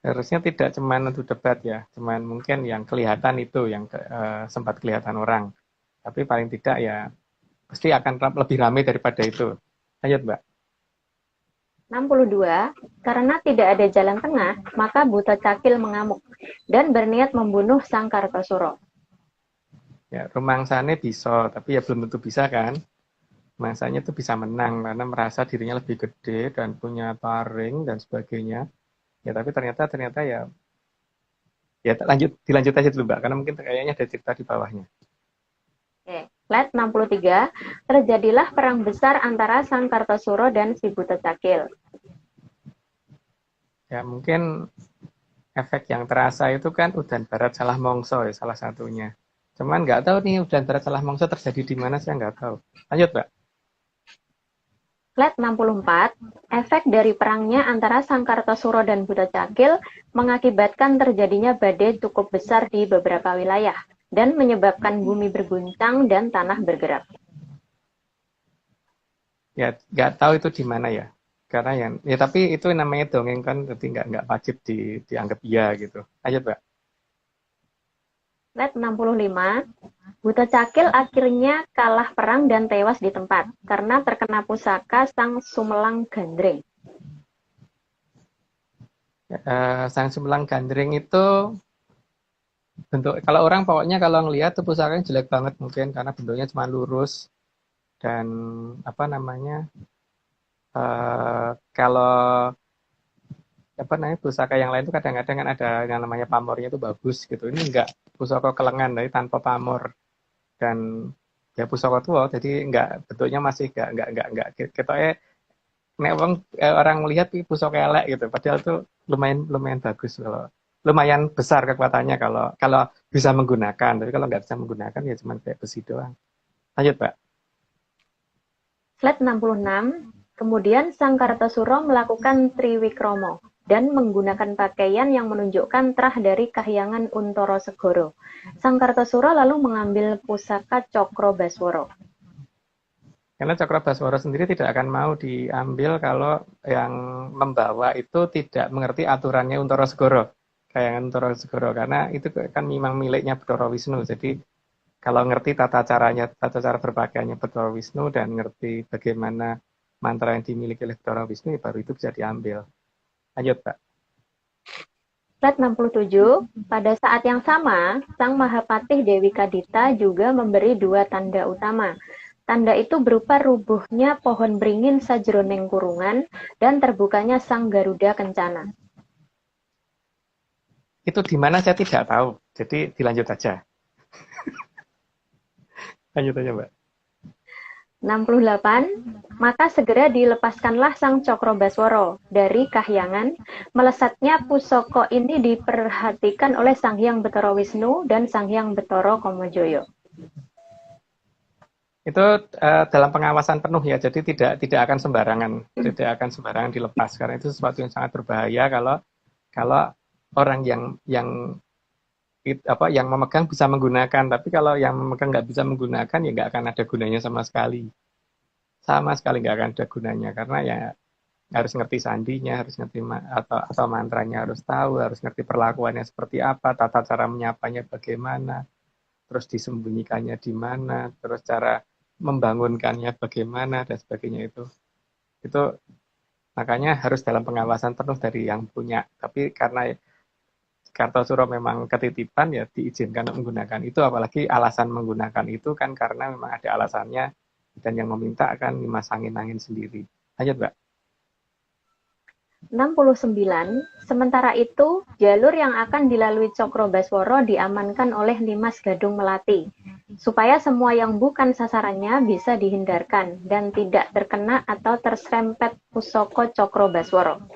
Harusnya tidak cuma untuk debat ya, cuman mungkin yang kelihatan itu yang sempat kelihatan orang. Tapi paling tidak ya pasti akan lebih ramai daripada itu. Lanjut, Mbak. 62. Karena tidak ada jalan tengah, maka Buta Cakil mengamuk dan berniat membunuh Sang Kartosuro. Ya, rumangsane bisa, tapi ya belum tentu bisa kan. Mangsanya itu bisa menang karena merasa dirinya lebih gede dan punya taring dan sebagainya. Ya, tapi ternyata ya dilanjut aja dulu, Mbak, karena mungkin kayaknya ada cerita di bawahnya. Oke, slide 63. Terjadilah perang besar antara Sang Kartosuro dan si Buta Cakil. Ya, mungkin efek yang terasa itu kan udan barat salah mongso ya salah satunya. Cuman nggak tahu nih udan barat salah mongso terjadi di mana, saya nggak tahu. Lanjut, Mbak. Slide 64, efek dari perangnya antara Sang Kartosuro dan Buta Cakil mengakibatkan terjadinya badai cukup besar di beberapa wilayah dan menyebabkan bumi berguncang dan tanah bergerak. Ya, nggak tahu itu di mana ya. Karena ya tapi itu namanya dongeng kan, jadi nggak wajib dianggap iya gitu. Ayo, Mbak. Slide 65, Buta Cakil akhirnya kalah perang dan tewas di tempat karena terkena pusaka Sang Sumelang Gandring. Sang Sumelang Gandring itu bentuk, kalau orang pokoknya kalau ngelihat tuh pusakanya jelek banget mungkin karena bentuknya cuma lurus dan apa namanya kalau apa namanya pusaka yang lain itu kadang-kadang kan ada yang namanya pamornya itu bagus gitu. Ini enggak, pusaka kelengan dari tanpa pamor dan ya pusaka tua jadi enggak, bentuknya masih enggak kita nek orang melihat pusaka elek gitu padahal tuh lumayan bagus, kalau lumayan besar kekuatannya kalau bisa menggunakan, tapi kalau nggak bisa menggunakan ya cuma kayak besi doang. Lanjut, Pak. Slide 66, kemudian Sang Kartosuro melakukan Triwikromo dan menggunakan pakaian yang menunjukkan terah dari Kahyangan Untoro Segoro. Sang Kartosuro lalu mengambil pusaka Cokro Basworo. Karena Cokro Basworo sendiri tidak akan mau diambil kalau yang membawa itu tidak mengerti aturannya Untoro Segoro, Kahyangan Untoro Segoro, karena itu kan memang miliknya Bathara Wisnu. Jadi kalau ngerti tata cara berpakaiannya Bathara Wisnu dan ngerti bagaimana mantra yang dimiliki oleh Bathara Wisnu, ya baru itu bisa diambil. Lanjut, Pak. Slide 67, pada saat yang sama, Sang Mahapatih Dewi Kadita juga memberi dua tanda utama. Tanda itu berupa rubuhnya pohon beringin sajroning kurungan dan terbukanya Sang Garuda Kencana. Itu di mana saya tidak tahu, jadi dilanjut aja. Lanjut aja, Mbak. 68, maka segera dilepaskanlah Sang Cokro Basworo dari Kahyangan. Melesatnya pusaka ini diperhatikan oleh Sang Hyang Bathara Wisnu dan Sang Hyang Bathara Kamajoyo. Itu dalam pengawasan penuh ya, jadi tidak akan sembarangan dilepas, karena itu sesuatu yang sangat berbahaya kalau orang yang memegang bisa menggunakan, tapi kalau yang memegang nggak bisa menggunakan ya nggak akan ada gunanya sama sekali nggak akan ada gunanya, karena ya harus ngerti sandinya, harus ngerti atau mantranya harus tahu, harus ngerti perlakuannya seperti apa, tata cara menyapanya bagaimana, terus disembunyikannya di mana, terus cara membangunkannya bagaimana dan sebagainya. Itu makanya harus dalam pengawasan penuh dari yang punya. Tapi karena Kartosuro memang ketitipan ya diizinkan menggunakan itu, apalagi alasan menggunakan itu kan karena memang ada alasannya dan yang meminta akan dimasangin angin sendiri. Lanjut, Mbak. 69, sementara itu jalur yang akan dilalui Cokro Basworo diamankan oleh Limas Gadung Melati supaya semua yang bukan sasarannya bisa dihindarkan dan tidak terkena atau terserempet pusaka Cokro Basworo.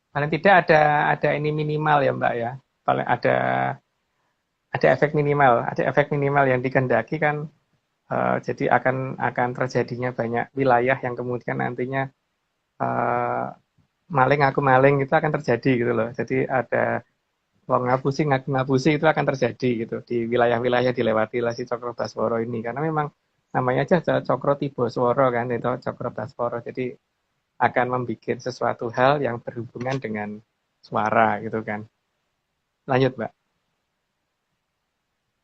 Paling tidak ada ini minimal ya, Mbak ya. Paling ada efek minimal yang dikehendaki kan. Jadi akan terjadinya banyak wilayah yang kemudian nantinya maling aku maling itu akan terjadi gitu loh. Jadi ada wong ngapusi ngaku ngapusi itu akan terjadi gitu di wilayah-wilayah dilewati lah si Cokro Basworo ini, karena memang namanya aja Cokro Tibosworo kan, itu Cokro Basworo, jadi akan membuat sesuatu hal yang berhubungan dengan suara gitu kan. Lanjut, Mbak.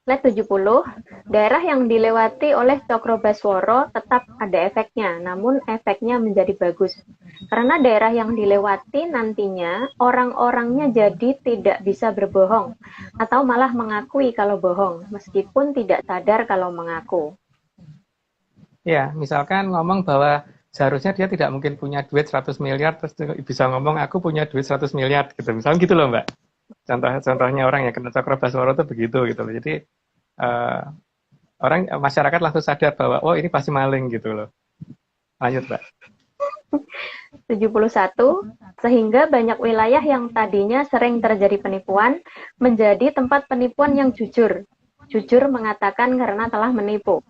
Slide 70, daerah yang dilewati oleh Cokro Basworo tetap ada efeknya, namun efeknya menjadi bagus. Karena daerah yang dilewati nantinya orang-orangnya jadi tidak bisa berbohong, atau malah mengakui kalau bohong, meskipun tidak sadar kalau mengaku. Ya, misalkan ngomong bahwa seharusnya dia tidak mungkin punya duit 100 miliar, terus bisa ngomong aku punya duit 100 miliar gitu. Misalnya gitu loh, Mbak. Contohnya orang yang kena Cokro Basworo itu begitu gitu loh. Jadi masyarakat langsung sadar bahwa oh ini pasti maling gitu loh. Lanjut, Mbak. 71, sehingga banyak wilayah yang tadinya sering terjadi penipuan menjadi tempat penipuan yang jujur mengatakan karena telah menipu.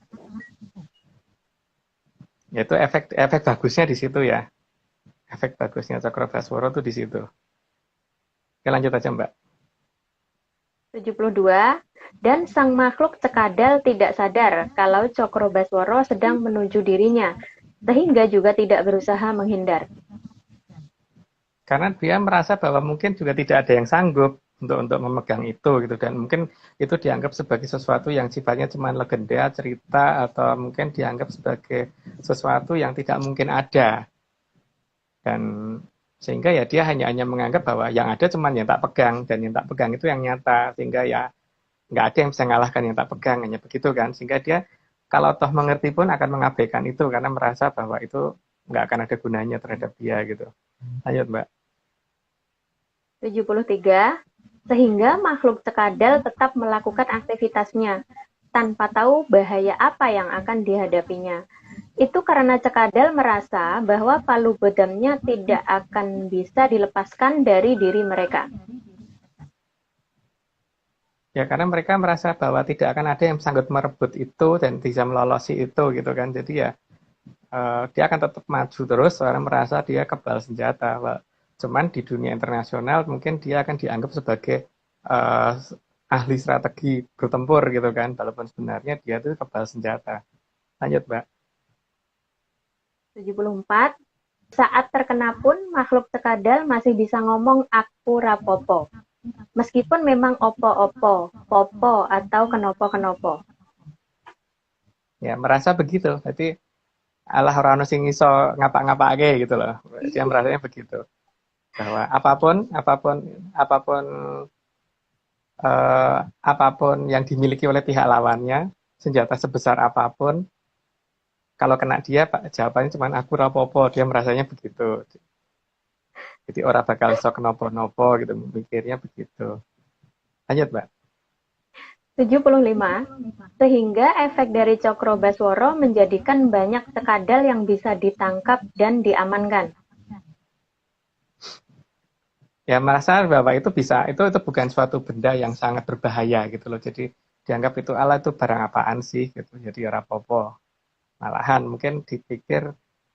Yaitu efek bagusnya di situ ya. Efek bagusnya Cakrobaswara tuh di situ. Oke, lanjut aja Mbak. 72. Dan sang makhluk cekadal tidak sadar kalau Cakrobaswara sedang menuju dirinya, sehingga juga tidak berusaha menghindar. Karena dia merasa bahwa mungkin juga tidak ada yang sanggup untuk memegang itu gitu, dan mungkin itu dianggap sebagai sesuatu yang sifatnya cuma legenda, cerita, atau mungkin dianggap sebagai sesuatu yang tidak mungkin ada. Dan sehingga ya dia hanya menganggap bahwa yang ada cuma yang tak pegang, dan yang tak pegang itu yang nyata, sehingga ya nggak ada yang bisa mengalahkan yang tak pegang, hanya begitu kan. Sehingga dia kalau toh mengerti pun akan mengabaikan itu karena merasa bahwa itu nggak akan ada gunanya terhadap dia gitu. Lanjut Mbak. 73. Sehingga makhluk cekadal tetap melakukan aktivitasnya tanpa tahu bahaya apa yang akan dihadapinya. Itu karena cekadal merasa bahwa palu godamnya tidak akan bisa dilepaskan dari diri mereka. Ya karena mereka merasa bahwa tidak akan ada yang sanggup merebut itu dan bisa melolosi itu gitu kan. Jadi ya dia akan tetap maju terus karena merasa dia kebal senjata. Cuman di dunia internasional mungkin dia akan dianggap sebagai ahli strategi bertempur gitu kan. Walaupun sebenarnya dia itu kebal senjata. Lanjut Mbak. 74. Saat terkena pun makhluk cekadal masih bisa ngomong aku rapopo. Meskipun memang opo-opo, popo atau kenopo-kenopo. Ya merasa begitu. Jadi alah orang sing iso ngapa-ngapake gitu loh. Dia merasanya begitu. Bahwa apapun yang dimiliki oleh pihak lawannya, senjata sebesar apapun, kalau kena dia, jawabannya cuma aku rapopo, dia merasanya begitu. Jadi orang bakal sok nopo-nopo gitu, mikirnya begitu. Lanjut, Mbak. 75. Sehingga efek dari Cakrobaswara menjadikan banyak cekadal yang bisa ditangkap dan diamankan. Ya merasa bahwa itu bisa, itu bukan suatu benda yang sangat berbahaya gitu loh. Jadi dianggap itu Allah itu barang apaan sih gitu. Jadi rapopo. Malahan mungkin dipikir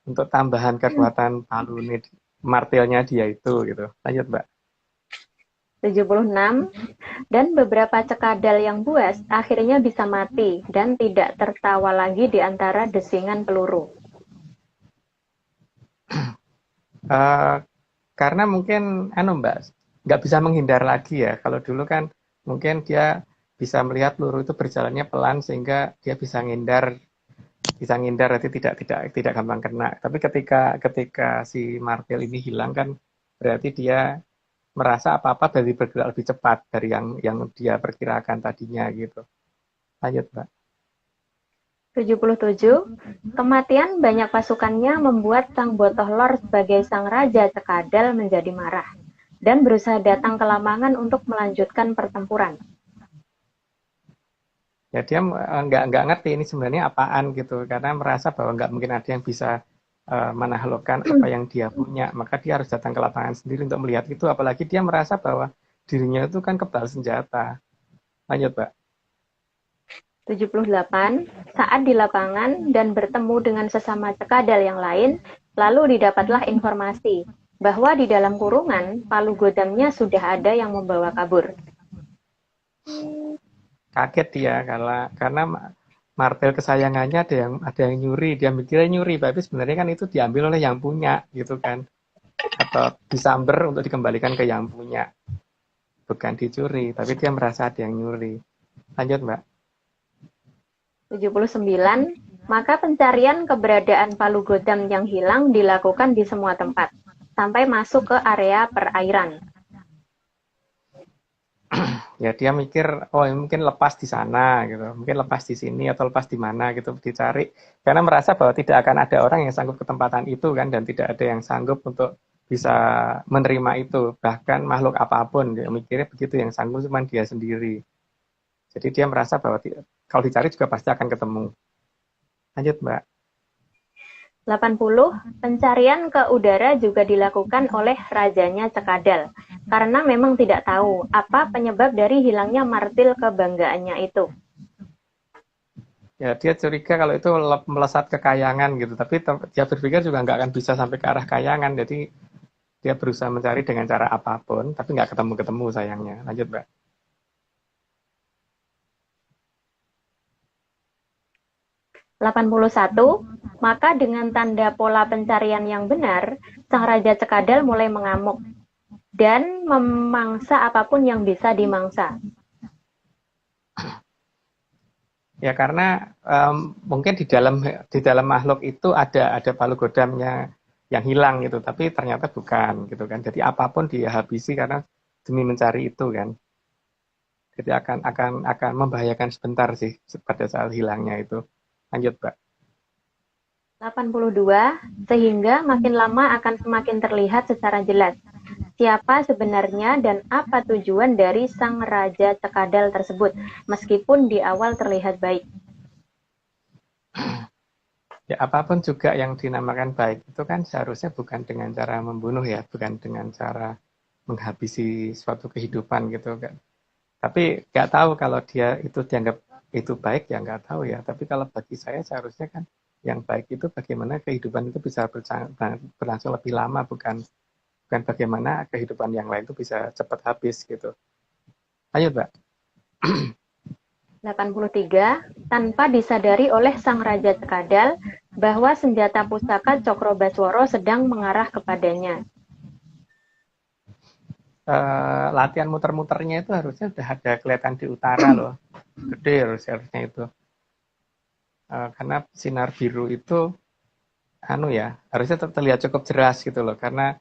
untuk tambahan kekuatan palu ini, martilnya dia itu gitu. Lanjut Mbak. 76. Dan beberapa cekadal yang buas akhirnya bisa mati dan tidak tertawa lagi di antara desingan peluru. Karena mungkin Mbak nggak bisa menghindar lagi ya. Kalau dulu kan mungkin dia bisa melihat peluru itu berjalannya pelan sehingga dia bisa ngindar nanti tidak gampang kena. Tapi ketika si martil ini hilang kan berarti dia merasa apa-apa dari bergerak lebih cepat dari yang dia perkirakan tadinya gitu. Lanjut, Mbak. 77. Kematian banyak pasukannya membuat sang Botohlor sebagai sang raja cekadal menjadi marah dan berusaha datang ke Lamangan untuk melanjutkan pertempuran. Ya dia nggak ngerti ini sebenarnya apaan gitu, karena merasa bahwa nggak mungkin ada yang bisa menaklukkan apa yang dia punya, maka dia harus datang ke lapangan sendiri untuk melihat itu, apalagi dia merasa bahwa dirinya itu kan kebal senjata. Lanjut, Mbak. 78. Saat di lapangan dan bertemu dengan sesama cekadal yang lain, lalu didapatlah informasi bahwa di dalam kurungan palu godamnya sudah ada yang membawa kabur. Kaget dia karena martil kesayangannya ada yang nyuri, dia mikirnya nyuri, tapi sebenarnya kan itu diambil oleh yang punya gitu kan, atau disamber untuk dikembalikan ke yang punya, bukan dicuri, tapi dia merasa ada yang nyuri. Lanjut, Mbak. 79. Maka pencarian keberadaan palu godam yang hilang dilakukan di semua tempat sampai masuk ke area perairan. Ya dia mikir, oh mungkin lepas di sana gitu, mungkin lepas di sini atau lepas di mana gitu, dicari karena merasa bahwa tidak akan ada orang yang sanggup ke tempatan itu kan, dan tidak ada yang sanggup untuk bisa menerima itu, bahkan makhluk apapun dia mikirnya begitu, yang sanggup cuma dia sendiri. Jadi dia merasa bahwa kalau dicari juga pasti akan ketemu. Lanjut, Mbak. 80. Pencarian ke udara juga dilakukan oleh rajanya Cekadal, karena memang tidak tahu apa penyebab dari hilangnya martil kebanggaannya itu. Ya dia curiga kalau itu melesat ke kayangan gitu, tapi dia berpikir juga nggak akan bisa sampai ke arah kayangan, jadi dia berusaha mencari dengan cara apapun, tapi nggak ketemu-ketemu sayangnya. Lanjut, Mbak. 81, maka dengan tanda pola pencarian yang benar, sang Raja Cekadal mulai mengamuk dan memangsa apapun yang bisa dimangsa. Ya karena mungkin di dalam makhluk itu ada palu godamnya yang hilang gitu, tapi ternyata bukan gitu kan. Jadi apapun dia habisi karena demi mencari itu kan. Jadi akan membahayakan sebentar sih pada saat hilangnya itu. Lanjut, Mbak. 82, sehingga makin lama akan semakin terlihat secara jelas siapa sebenarnya dan apa tujuan dari sang Raja Cekadal tersebut, meskipun di awal terlihat baik. Ya apapun juga yang dinamakan baik itu kan seharusnya bukan dengan cara membunuh ya, bukan dengan cara menghabisi suatu kehidupan gitu kan. Tapi nggak tahu kalau dia itu dianggap itu baik ya nggak tahu ya. Tapi kalau bagi saya seharusnya kan yang baik itu bagaimana kehidupan itu bisa berlangsung lebih lama, bukan bukan bagaimana kehidupan yang lain itu bisa cepat habis gitu. Ayo, Mbak. 83, tanpa disadari oleh sang Raja Cekadal bahwa senjata pusaka Cokrobaswara sedang mengarah kepadanya. Latihan muter-muternya itu harusnya udah ada kelihatan di utara loh. Gede harusnya itu. Karena sinar biru itu harusnya terlihat cukup jelas gitu loh. Karena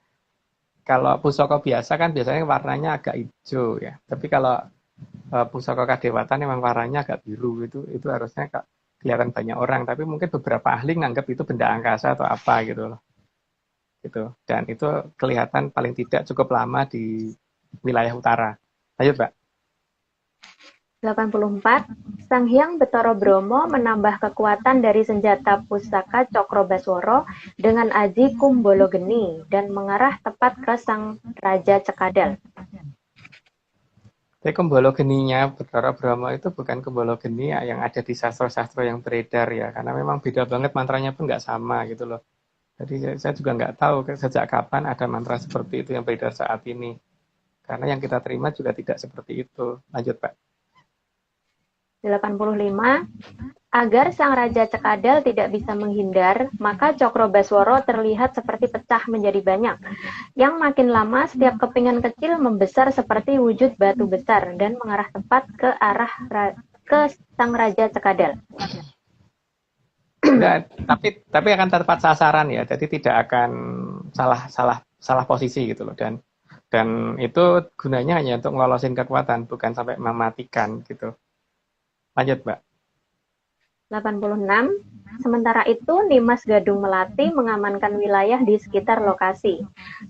kalau pusaka biasa kan biasanya warnanya agak hijau ya. Tapi kalau pusaka kadewatan memang warnanya agak biru, itu harusnya kelihatan banyak orang. Tapi mungkin beberapa ahli nganggap itu benda angkasa atau apa gitu loh. Gitu. Dan itu kelihatan paling tidak cukup lama di wilayah utara. Ayo, Mbak. 84, Sang Hyang Bathara Brahma menambah kekuatan dari senjata pusaka Cokrobaswara dengan aji Kumbalageni dan mengarah tepat ke sang Raja Cekadal. Tapi Kumbalageninya Bathara Brahma itu bukan Kumbalageni yang ada di sastra-sastra yang beredar ya, karena memang beda banget, mantranya pun nggak sama gitu loh. Jadi saya juga nggak tahu sejak kapan ada mantra seperti itu yang beredar saat ini. Karena yang kita terima juga tidak seperti itu. Lanjut, Pak. 85, agar sang Raja Cekadal tidak bisa menghindar, maka Cokrobaswara terlihat seperti pecah menjadi banyak. Yang makin lama, setiap kepingan kecil membesar seperti wujud batu besar dan mengarah tepat ke arah ke sang Raja Cekadal. Enggak, tapi akan tepat sasaran ya. Jadi tidak akan salah posisi gitu loh. Dan itu gunanya hanya untuk ngelolosin kekuatan, bukan sampai mematikan gitu. Lanjut, Mbak. 86, sementara itu Nimas Gadung Melati mengamankan wilayah di sekitar lokasi,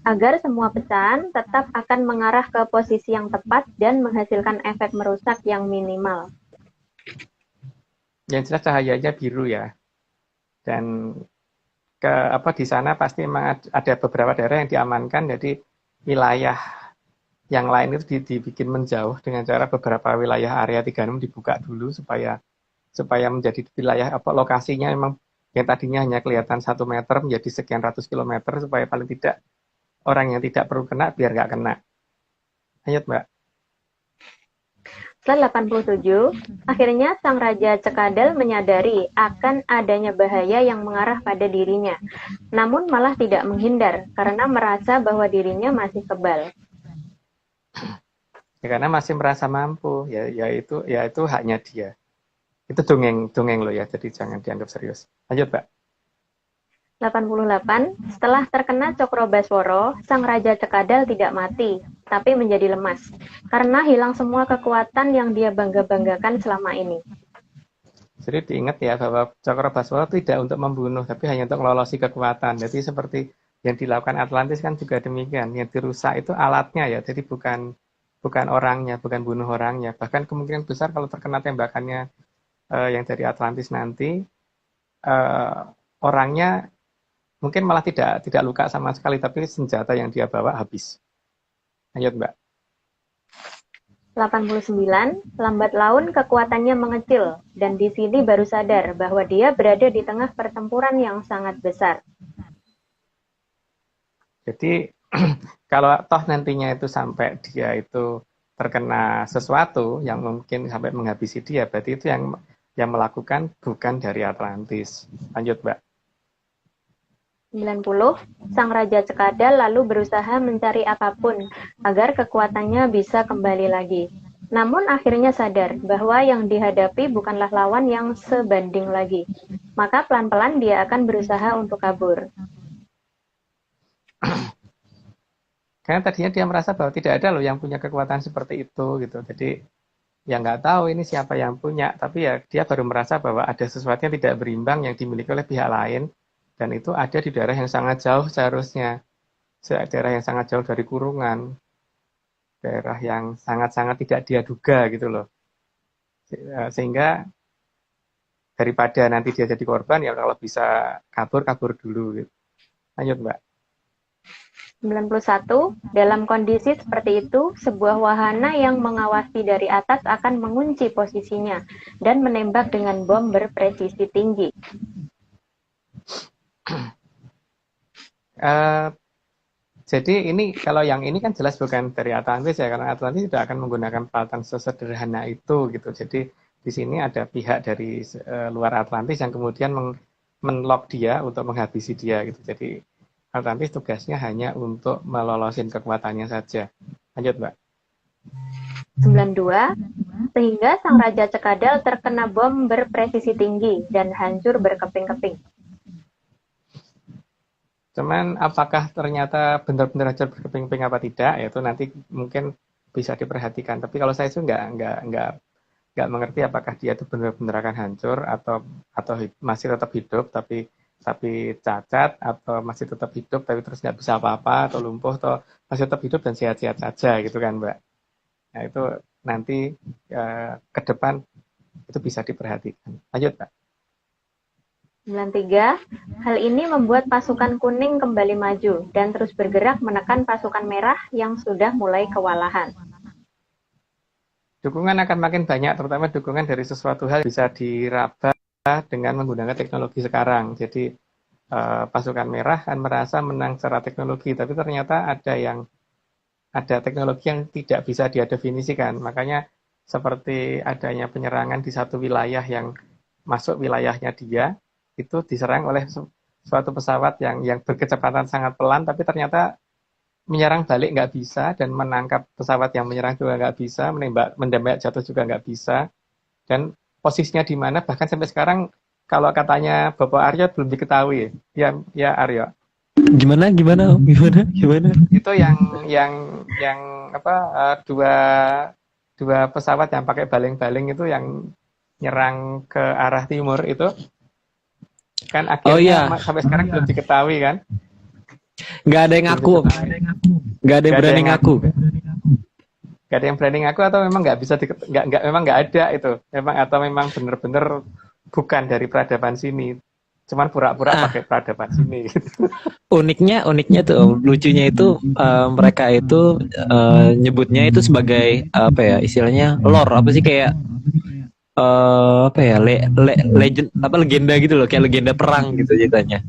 agar semua pecahan tetap akan mengarah ke posisi yang tepat dan menghasilkan efek merusak yang minimal. Yang jelas cahayanya biru ya. Dan di sana pasti memang ada beberapa daerah yang diamankan, jadi wilayah yang lain itu dibikin menjauh dengan cara beberapa wilayah area 36 dibuka dulu supaya menjadi wilayah lokasinya memang yang tadinya hanya kelihatan 1 meter menjadi sekian ratus kilometer, supaya paling tidak orang yang tidak perlu kena biar nggak kena. Lanjut, Mbak. Setelah 87, akhirnya sang Raja Cekadal menyadari akan adanya bahaya yang mengarah pada dirinya, namun malah tidak menghindar karena merasa bahwa dirinya masih kebal. Ya, karena masih merasa mampu, ya itu haknya dia. Itu dongeng loh ya, jadi jangan dianggap serius. Lanjut, Mbak. 88, setelah terkena Cokrobaswara, sang Raja Cekadal tidak mati, tapi menjadi lemas, karena hilang semua kekuatan yang dia bangga-banggakan selama ini. Jadi diingat ya bahwa Cokrobaswara tidak untuk membunuh, tapi hanya untuk melolosi kekuatan. Jadi seperti yang dilakukan Atlantis kan juga demikian. Yang dirusak itu alatnya ya, jadi bukan orangnya, bukan bunuh orangnya. Bahkan kemungkinan besar kalau terkena tembakannya yang dari Atlantis nanti, orangnya mungkin malah tidak luka sama sekali, tapi senjata yang dia bawa habis. Lanjut, Mbak. 89, lambat laun kekuatannya mengecil, dan di sini baru sadar bahwa dia berada di tengah pertempuran yang sangat besar. Jadi kalau toh nantinya itu sampai dia itu terkena sesuatu yang mungkin sampai menghabisi dia, berarti itu yang melakukan bukan dari Atlantis. Lanjut, Mbak. 90, sang Raja Cekadal lalu berusaha mencari apapun agar kekuatannya bisa kembali lagi. Namun akhirnya sadar bahwa yang dihadapi bukanlah lawan yang sebanding lagi. Maka pelan-pelan dia akan berusaha untuk kabur. Karena tadinya dia merasa bahwa tidak ada loh yang punya kekuatan seperti itu gitu. Jadi ya nggak tahu ini siapa yang punya, tapi ya dia baru merasa bahwa ada sesuatu yang tidak berimbang yang dimiliki oleh pihak lain, dan itu ada di daerah yang sangat jauh seharusnya, daerah yang sangat jauh dari kurungan, daerah yang sangat-sangat tidak dia duga gitu loh. Sehingga daripada nanti dia jadi korban, ya kalau bisa kabur dulu gitu. Lanjut, Mbak. 91, dalam kondisi seperti itu, sebuah wahana yang mengawasi dari atas akan mengunci posisinya dan menembak dengan bom berpresisi tinggi. Jadi ini kalau yang ini kan jelas bukan dari Atlantis ya, karena Atlantis tidak akan menggunakan peralatan sesederhana itu gitu. Jadi di sini ada pihak dari luar Atlantis yang kemudian menlock dia untuk menghabisi dia gitu. Jadi Atlantis tugasnya hanya untuk melolosin kekuatannya saja. Lanjut, Mbak. 92, sehingga sang Raja Cekadal terkena bom berpresisi tinggi dan hancur berkeping-keping. Cuman apakah ternyata benar-benar hancur berkeping-keping apa tidak, yaitu nanti mungkin bisa diperhatikan. Tapi kalau saya itu nggak mengerti apakah dia itu benar-benar akan hancur atau masih tetap hidup tapi cacat, atau masih tetap hidup tapi terus nggak bisa apa-apa, atau lumpuh, atau masih tetap hidup dan sehat-sehat saja gitu kan, Mbak. Nah itu nanti ke depan itu bisa diperhatikan. Lanjut, Mbak. 93, hal ini membuat pasukan kuning kembali maju dan terus bergerak menekan pasukan merah yang sudah mulai kewalahan. Dukungan akan makin banyak, terutama dukungan dari sesuatu hal bisa diraba dengan menggunakan teknologi sekarang. Jadi pasukan merah kan merasa menang secara teknologi, tapi ternyata ada teknologi yang tidak bisa dia definisikan. Makanya seperti adanya penyerangan di satu wilayah yang masuk wilayahnya dia, itu diserang oleh suatu pesawat yang berkecepatan sangat pelan, tapi ternyata menyerang balik nggak bisa, dan menangkap pesawat yang menyerang juga nggak bisa, menembak jatuh juga nggak bisa, dan posisinya di mana bahkan sampai sekarang kalau katanya Bapak Aryo belum diketahui. Ya Aryo. Gimana? Itu yang apa, dua pesawat yang pakai baling-baling itu yang nyerang ke arah timur itu kan akhirnya sampai sekarang belum diketahui kan? Nggak ada yang ngaku. Nggak ada yang berani ngaku. Nggak ada yang berani ngaku, atau memang nggak bisa memang nggak ada itu. Atau memang benar-benar bukan dari peradaban sini. Cuman pura-pura pakai peradaban sini. Uniknya tuh, lucunya itu mereka itu nyebutnya itu sebagai apa ya, istilahnya lore, apa sih, kayak apa ya, legend, apa, legenda gitu loh, kayak legenda perang gitu ceritanya.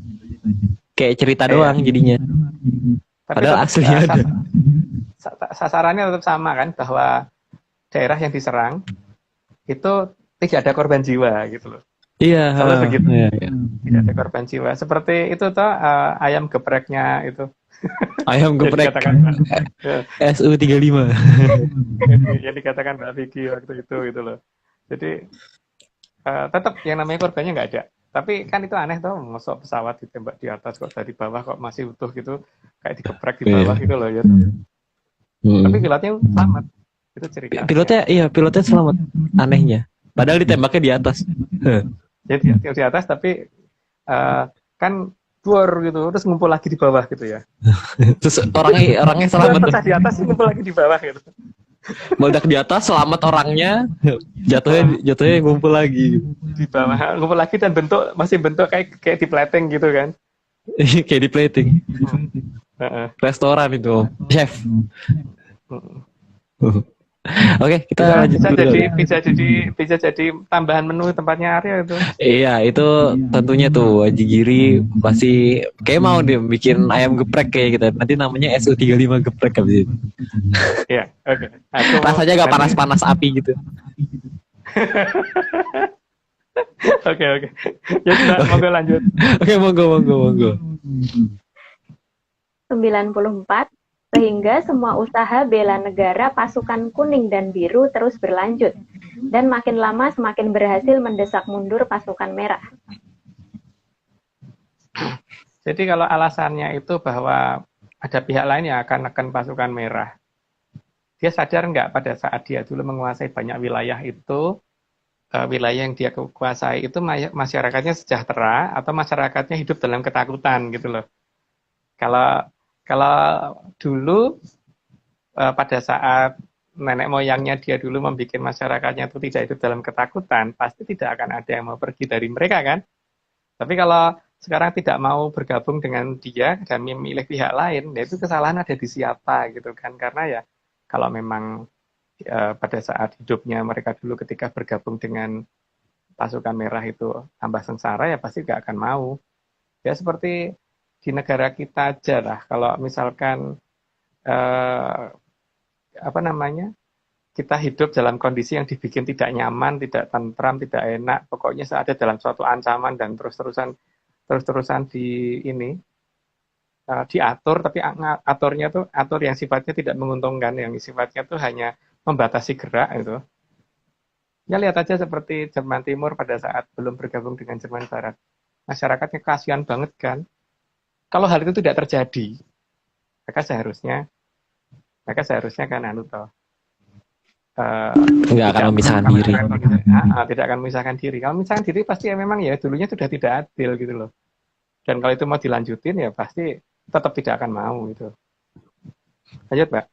Kayak cerita doang jadinya. Padahal aslinya ada. Sasarannya tetap sama kan, bahwa daerah yang diserang itu tidak ada korban jiwa gitu loh. Iya. Selalu begitu. Iya. Tidak ada korban jiwa. Seperti itu toh, ayam gepreknya itu. Ayam geprek. SU35. Yang dikatakan Mbak Vicky waktu itu gitu loh. Jadi tetap yang namanya korbannya nggak ada. Tapi kan itu aneh toh, masuk pesawat ditembak di atas kok dari bawah kok masih utuh gitu, kayak digeprek di bawah gitu loh ya. Tapi pilotnya selamat. Itu cerita. Pilotnya selamat. Anehnya. Padahal ditembaknya di atas. Jadi di atas tapi kan bor gitu, terus ngumpul lagi di bawah gitu ya. Terus orangnya selamat. Terus di atas ngumpul lagi di bawah gitu. Meledak di atas, selamat orangnya, jatuhnya ngumpul lagi di bawah, ngumpul lagi, dan masih bentuk kayak di plating gitu kan. Kayak di plating. Restoran itu, chef. Oke, kita Bisa lanjut bisa dulu jadi kali. bisa jadi tambahan menu tempatnya Aryo itu. Iya, itu tentunya tuh Wajigiri pasti kayak mau dia bikin ayam geprek kayak gitu. Nanti namanya SU35 geprek habis itu. Ya, oke. Aku Rasanya gak nanti panas-panas api gitu. oke oke. Ya Mbak, monggo lanjut. Oke, monggo, monggo, monggo. 94, sehingga semua usaha bela negara pasukan kuning dan biru terus berlanjut, dan makin lama semakin berhasil mendesak mundur pasukan merah. Jadi kalau alasannya itu bahwa ada pihak lain yang akan menekan pasukan merah, dia sadar nggak pada saat dia dulu menguasai banyak wilayah itu, wilayah yang dia kuasai itu masyarakatnya sejahtera atau masyarakatnya hidup dalam ketakutan gitu loh. Kalau kalau dulu pada saat nenek moyangnya dia dulu membuat masyarakatnya itu tidak hidup dalam ketakutan, pasti tidak akan ada yang mau pergi dari mereka kan. Tapi kalau sekarang tidak mau bergabung dengan dia dan memilih pihak lain, ya itu kesalahan ada di siapa gitu kan. Karena ya kalau memang pada saat hidupnya mereka dulu ketika bergabung dengan pasukan merah itu tambah sengsara, ya pasti nggak akan mau. Ya seperti di negara kita aja lah, kalau misalkan apa namanya, kita hidup dalam kondisi yang dibikin tidak nyaman, tidak tentram, tidak enak, pokoknya ada dalam suatu ancaman dan terus-terusan di ini diatur, tapi aturnya tuh atur yang sifatnya tidak menguntungkan, yang sifatnya tuh hanya membatasi gerak itu. Ya lihat aja seperti Jerman Timur pada saat belum bergabung dengan Jerman Barat. Masyarakatnya kasihan banget kan. Kalau hal itu tidak terjadi, maka seharusnya kan anu toh, Nggak akan tidak perlu memisahkan kami diri. tidak akan memisahkan diri. Kalau memisahkan diri pasti ya memang ya dulunya sudah tidak adil gitu loh. Dan kalau itu mau dilanjutin ya pasti tetap tidak akan mau gitu. Lanjut, Mbak.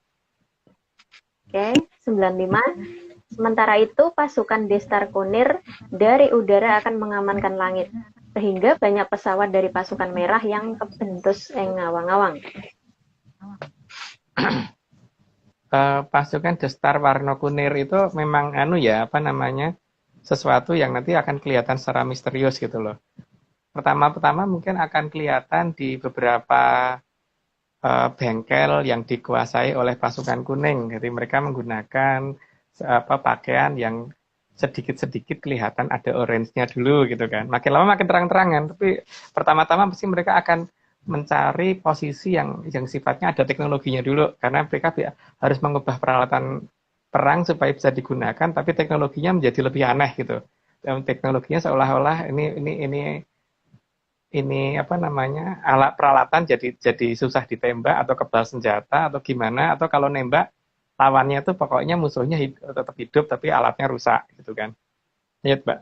Oke, 95. Sementara itu, pasukan Destar Kunir dari udara akan mengamankan langit, sehingga banyak pesawat dari pasukan merah yang kebentus ngawang-ngawang. Pasukan Destar warna kunir itu memang anu ya, apa namanya, sesuatu yang nanti akan kelihatan secara misterius gitu loh. Pertama-tama mungkin akan kelihatan di beberapa bengkel yang dikuasai oleh pasukan kuning. Jadi mereka menggunakan pakaian yang sedikit-sedikit kelihatan ada orange-nya dulu gitu kan. Makin lama makin terang-terangan, tapi pertama-tama pasti mereka akan mencari posisi yang sifatnya ada teknologinya dulu, karena mereka harus mengubah peralatan perang supaya bisa digunakan, tapi teknologinya menjadi lebih aneh gitu. Dan teknologinya seolah-olah ini apa namanya, alat peralatan jadi susah ditembak atau kebal senjata atau gimana, atau kalau nembak lawannya tuh pokoknya musuhnya tetap hidup tapi alatnya rusak gitu kan. Lihat, Mbak.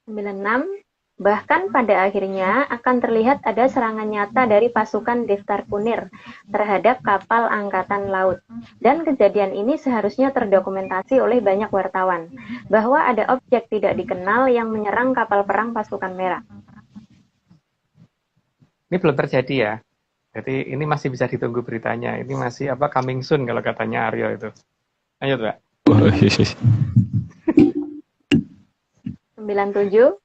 96. Bahkan pada akhirnya akan terlihat ada serangan nyata dari pasukan Destar Kunir terhadap kapal angkatan laut. Dan kejadian ini seharusnya terdokumentasi oleh banyak wartawan, bahwa ada objek tidak dikenal yang menyerang kapal perang pasukan merah. Ini belum terjadi ya. Jadi ini masih bisa ditunggu beritanya. Ini masih apa, coming soon kalau katanya Aryo itu. Lanjut, Mbak. 97.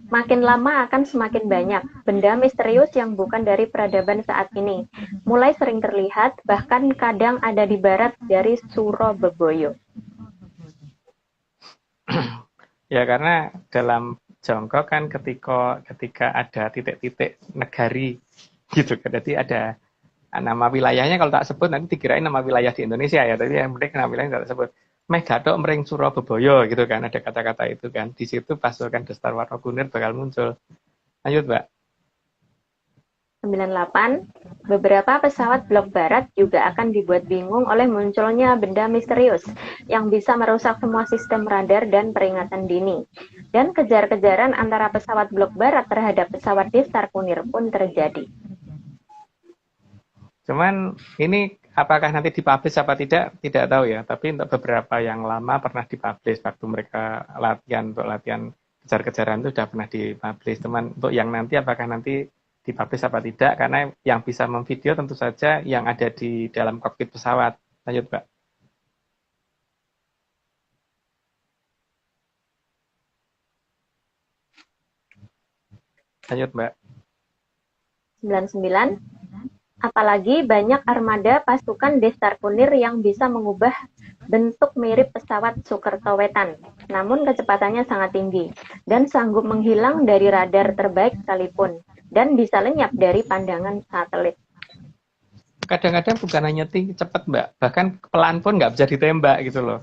Makin lama akan semakin banyak benda misterius yang bukan dari peradaban saat ini. Mulai sering terlihat, bahkan kadang ada di barat dari Surabaya. Ya karena dalam Jongkok kan ketika ada titik-titik negari gitu kan. Jadi ada nama wilayahnya, kalau tak sebut nanti dikirain nama wilayah di Indonesia ya, tapi yang penting nama wilayahnya tak sebut. Megatok mering Surabaya gitu kan, ada kata-kata itu kan. Di situ pasukan Destar warna kunir bakal muncul. Lanjut, Mbak. 98. Beberapa pesawat blok barat juga akan dibuat bingung oleh munculnya benda misterius yang bisa merusak semua sistem radar dan peringatan dini. Dan kejar-kejaran antara pesawat blok barat terhadap pesawat Destar Kunir pun terjadi. Cuman ini apakah nanti dipublish apa tidak tahu ya. Tapi untuk beberapa yang lama pernah dipublish waktu mereka latihan kejar-kejaran itu sudah pernah dipublish. Cuman untuk yang nanti apakah nanti dipublish apa tidak, karena yang bisa memvideo tentu saja yang ada di dalam kokpit pesawat. Lanjut, Mbak. Lanjut, Mbak. 99. Apalagi banyak armada pasukan Destar Kunir yang bisa mengubah bentuk mirip pesawat Sukertowetan, namun kecepatannya sangat tinggi dan sanggup menghilang dari radar terbaik sekalipun dan bisa lenyap dari pandangan satelit. Kadang-kadang bukan hanya tinggi cepat, Mbak, bahkan pelan pun nggak bisa ditembak gitu loh.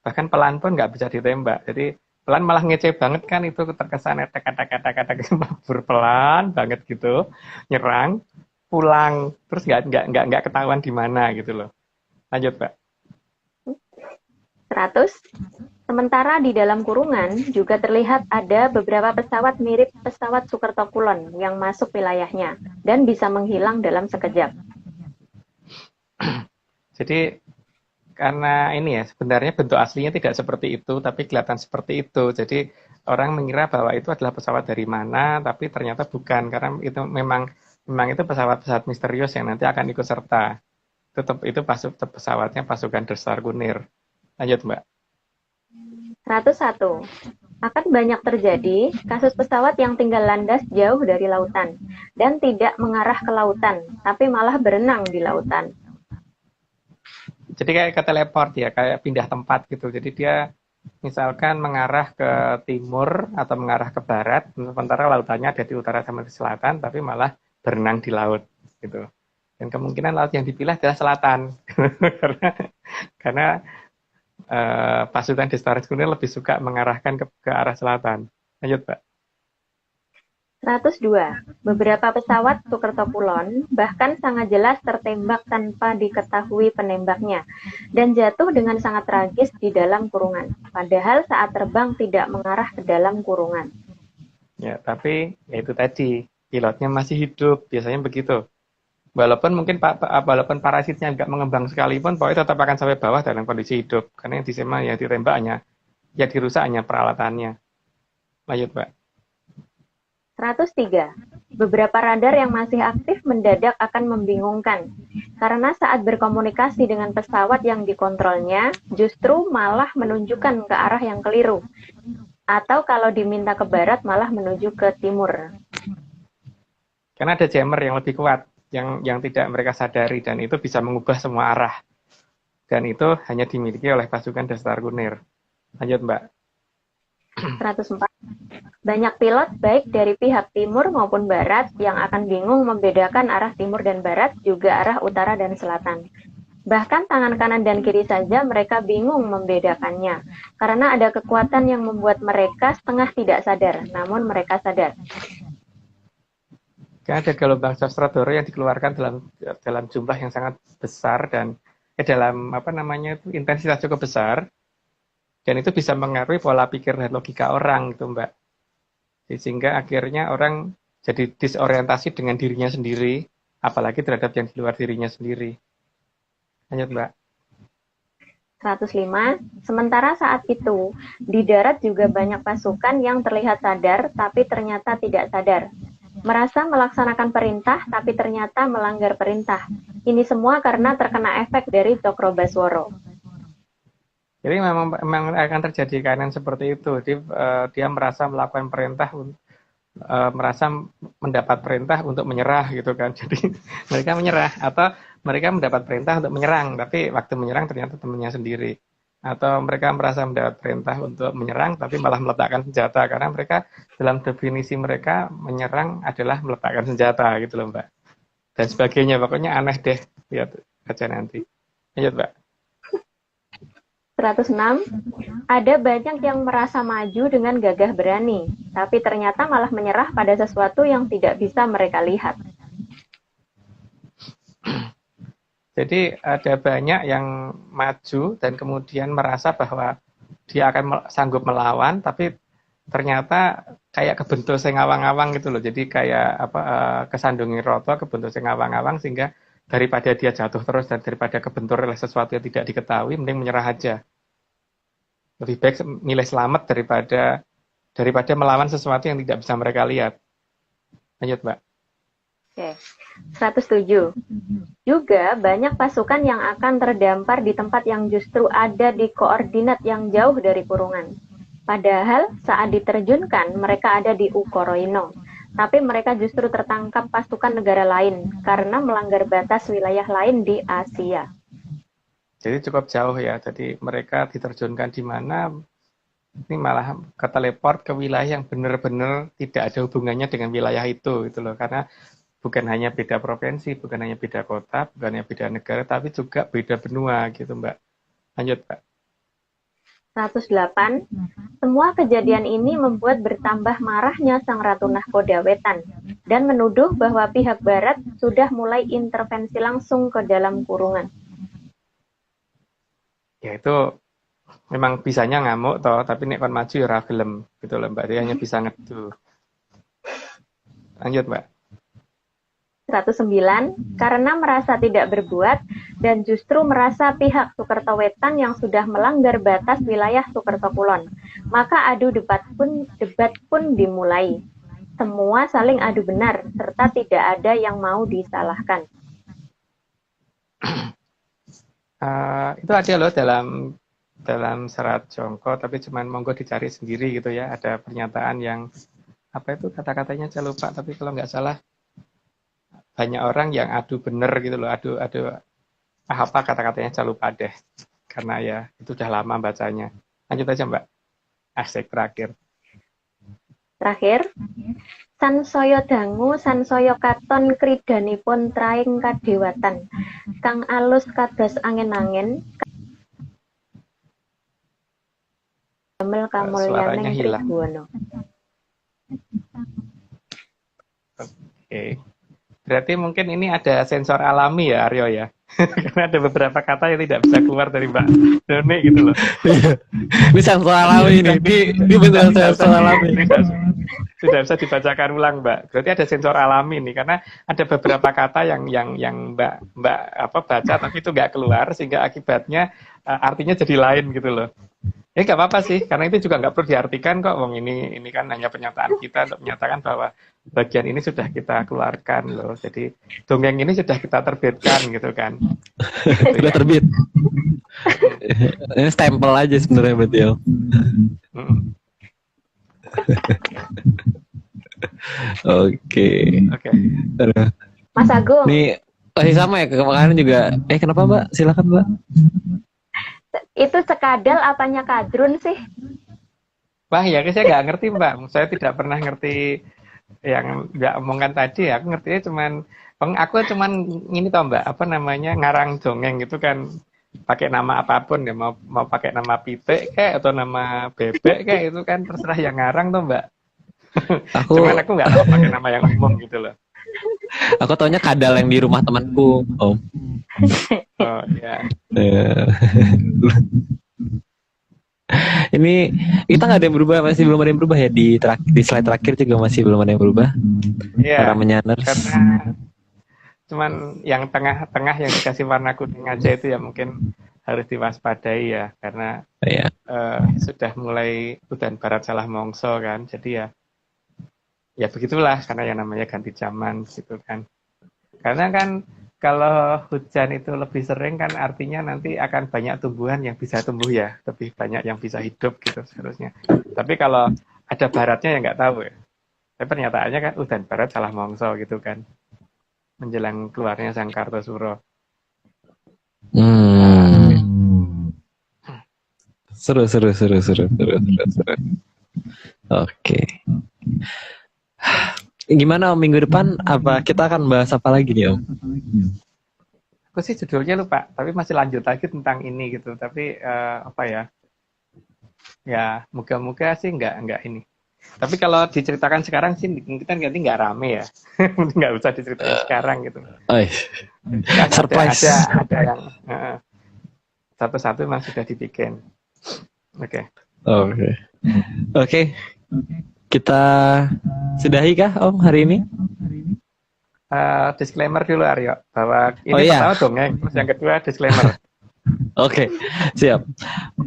Bahkan pelan pun nggak bisa ditembak. Jadi pelan malah ngece banget kan, itu terkesan kata-kata berpelan banget gitu, nyerang, pulang, terus nggak ketahuan di mana gitu loh. Lanjut, Mbak. 100. Sementara di dalam kurungan juga terlihat ada beberapa pesawat mirip pesawat Sukertokulon yang masuk wilayahnya dan bisa menghilang dalam sekejap. Jadi karena ini ya, sebenarnya bentuk aslinya tidak seperti itu, tapi kelihatan seperti itu. Jadi orang mengira bahwa itu adalah pesawat dari mana, tapi ternyata bukan, karena itu memang itu pesawat-pesawat misterius yang nanti akan ikut serta. Itu pesawatnya pasukan Destar Kunir. Lanjut, Mbak. 101. Akan banyak terjadi kasus pesawat yang tinggal landas jauh dari lautan dan tidak mengarah ke lautan, tapi malah berenang di lautan. Jadi kayak ke teleport ya, kayak pindah tempat gitu. Jadi dia misalkan mengarah ke timur atau mengarah ke barat, sementara lautannya ada di utara sama di selatan, tapi malah berenang di laut gitu. Dan kemungkinan laut yang dipilih adalah selatan, karena pasukan Destar Kunir lebih suka mengarahkan ke arah selatan. Lanjut, Pak. 102. Beberapa pesawat Sukertokulon bahkan sangat jelas tertembak tanpa diketahui penembaknya dan jatuh dengan sangat tragis di dalam kurungan. Padahal saat terbang tidak mengarah ke dalam kurungan. Ya, tapi ya itu tadi, pilotnya masih hidup, biasanya begitu. Walaupun mungkin walaupun parasitnya nggak mengembang sekalipun, pokoknya tetap akan sampai bawah dalam kondisi hidup. Karena yang disema ya ditembaknya, ya dirusaknya peralatannya. Lanjut, Pak. 103. Beberapa radar yang masih aktif mendadak akan membingungkan, karena saat berkomunikasi dengan pesawat yang dikontrolnya, justru malah menunjukkan ke arah yang keliru. Atau kalau diminta ke barat, malah menuju ke timur. Karena ada jammer yang lebih kuat, yang tidak mereka sadari, dan itu bisa mengubah semua arah. Dan itu hanya dimiliki oleh pasukan Destar Kunir. Lanjut, Mbak. 104. Banyak pilot baik dari pihak timur maupun barat yang akan bingung membedakan arah timur dan barat, juga arah utara dan selatan. Bahkan tangan kanan dan kiri saja mereka bingung membedakannya, karena ada kekuatan yang membuat mereka setengah tidak sadar, namun mereka sadar. Karena ada gelombang Sastradhara yang dikeluarkan dalam jumlah yang sangat besar dan dalam intensitas cukup besar. Dan itu bisa mengaruhi pola pikir dan logika orang gitu, Mbak. Sehingga akhirnya orang jadi disorientasi dengan dirinya sendiri, apalagi terhadap yang di luar dirinya sendiri. Lanjut, Mbak. 105. Sementara saat itu, di darat juga banyak pasukan yang terlihat sadar, tapi ternyata tidak sadar. Merasa melaksanakan perintah, tapi ternyata melanggar perintah. Ini semua karena terkena efek dari Cakrobaswara. Jadi memang akan terjadi keadaan seperti itu. Dia merasa melakukan perintah, merasa mendapat perintah untuk menyerah gitu kan. Jadi mereka menyerah, atau mereka mendapat perintah untuk menyerang, tapi waktu menyerang ternyata temannya sendiri. Atau mereka merasa mendapat perintah untuk menyerang, tapi malah meletakkan senjata, karena mereka dalam definisi mereka menyerang adalah meletakkan senjata gitu loh, Mbak. Dan sebagainya, pokoknya aneh deh, lihat aja nanti. Lanjut, Mbak. 106. Ada banyak yang merasa maju dengan gagah berani, tapi ternyata malah menyerah pada sesuatu yang tidak bisa mereka lihat. Jadi ada banyak yang maju dan kemudian merasa bahwa dia akan sanggup melawan, tapi ternyata kayak kebentuk sing awang-awang gitu loh. Jadi kayak kesandungi roto, kebentuk sing awang-awang, sehingga daripada dia jatuh terus dan daripada kebentur oleh sesuatu yang tidak diketahui, mending menyerah aja. Lebih baik milih selamat daripada melawan sesuatu yang tidak bisa mereka lihat. Lanjut, Mbak. Oke. 107. Juga banyak pasukan yang akan terdampar di tempat yang justru ada di koordinat yang jauh dari kurungan. Padahal saat diterjunkan mereka ada di Ukoroino. tapi mereka justru tertangkap pasukan negara lain karena melanggar batas wilayah lain di Asia. Jadi cukup jauh ya. Jadi mereka diterjunkan di mana, ini malah keteleport ke wilayah yang benar-benar tidak ada hubungannya dengan wilayah itu gitu loh. Karena bukan hanya beda provinsi, bukan hanya beda kota, bukan hanya beda negara, tapi juga beda benua gitu Mbak. Lanjut Mbak. 108. Semua kejadian ini membuat bertambah marahnya Sang Ratu Nahkoda Wetan dan menuduh bahwa pihak Barat sudah mulai intervensi langsung ke dalam kurungan. Ya itu memang bisanya ngamuk toh, tapi nek kon maju ya ora gelem gitu loh Mbak. Dia hanya bisa ngedu. Lanjut Mbak. 109. Karena merasa tidak berbuat dan justru merasa pihak Sukertowetan yang sudah melanggar batas wilayah Sukerto Kulon, maka adu debat pun dimulai. Semua saling adu benar serta tidak ada yang mau disalahkan. Itu ada loh dalam serat Jongko, tapi cuman monggo dicari sendiri gitu ya. Ada pernyataan yang apa itu kata-katanya saya lupa, tapi kalau nggak salah banyak orang yang adu bener gitu loh, adu apa kata-katanya saya lupa deh, karena ya itu udah lama bacanya. Lanjut aja Mbak. Asik terakhir. Sansaya dangu sansaya katon kridanipun traing kadewatan kang alus kados angin-angin damel kamulyaning Tribhuwana. Oke. Berarti mungkin ini ada sensor alami ya Aryo ya. Karena ada beberapa kata yang tidak bisa keluar dari Mbak Doni gitu loh. Ini sensor alami ini. Ini benar sensor alami. Tidak bisa dibacakan ulang Mbak. Berarti ada sensor alami nih, karena ada beberapa kata yang Mbak baca tapi itu nggak keluar, sehingga akibatnya artinya jadi lain gitu loh. Ya nggak apa-apa sih, karena itu juga nggak perlu diartikan kok. Wong ini kan hanya pernyataan kita untuk menyatakan bahwa bagian ini sudah kita keluarkan loh. Jadi dongeng ini sudah kita terbitkan gitu kan. Gitu Sudah ya. terbit. Ini stempel aja sebenarnya berarti ya. Oke. Mas Agung. Nih masih sama ya kemarin juga. Kenapa Mbak? Silakan Mbak. Itu cekadal apanya kadrun sih? Wah ya, saya nggak ngerti Mbak. Saya tidak pernah ngerti yang Mbak omongkan tadi. Aku ngertinya aku cuman ini toh Mbak, apa namanya, ngarang dongeng gitu kan, pakai nama apapun ya, mau pakai nama pitik kayak atau nama bebek kayak itu kan terserah yang ngarang toh Mbak. Cuman aku nggak tahu pakai nama yang umum gitu loh. Aku taunya kadal yang di rumah temanku, Om. Oh ya. Ini kita nggak ada yang berubah, masih belum ada yang berubah ya di slide terakhir juga masih belum ada yang berubah. Iya. Para menyaners. Karena cuman yang tengah-tengah yang dikasih warna kuning aja itu ya mungkin harus diwaspadai ya, karena sudah mulai udan barat salah mongso kan, jadi ya begitulah, karena yang namanya ganti zaman gitu kan. Karena kan kalau hujan itu lebih sering kan artinya nanti akan banyak tumbuhan yang bisa tumbuh ya, lebih banyak yang bisa hidup gitu seharusnya. Tapi kalau ada baratnya ya nggak tahu ya. Tapi pernyataannya kan udan barat salah mongso gitu kan, menjelang keluarnya Sang Kartosuro. Seru. Oke. Gimana Om, minggu depan apa kita akan bahas apa lagi nih Om? Aku sih judulnya lupa, tapi masih lanjut lagi tentang ini gitu. Tapi apa ya? Ya moga-moga sih nggak ini. Tapi kalau diceritakan sekarang sih kita nanti nggak rame ya. Nggak usah diceritakan sekarang gitu. Surprise. Ada yang satu-satu memang sudah dibikin. Oke. Kita sudahi kah Om hari ini? Disclaimer dulu Aryo, bahwa ini pertama dongeng, terus yang kedua disclaimer. Oke, siap.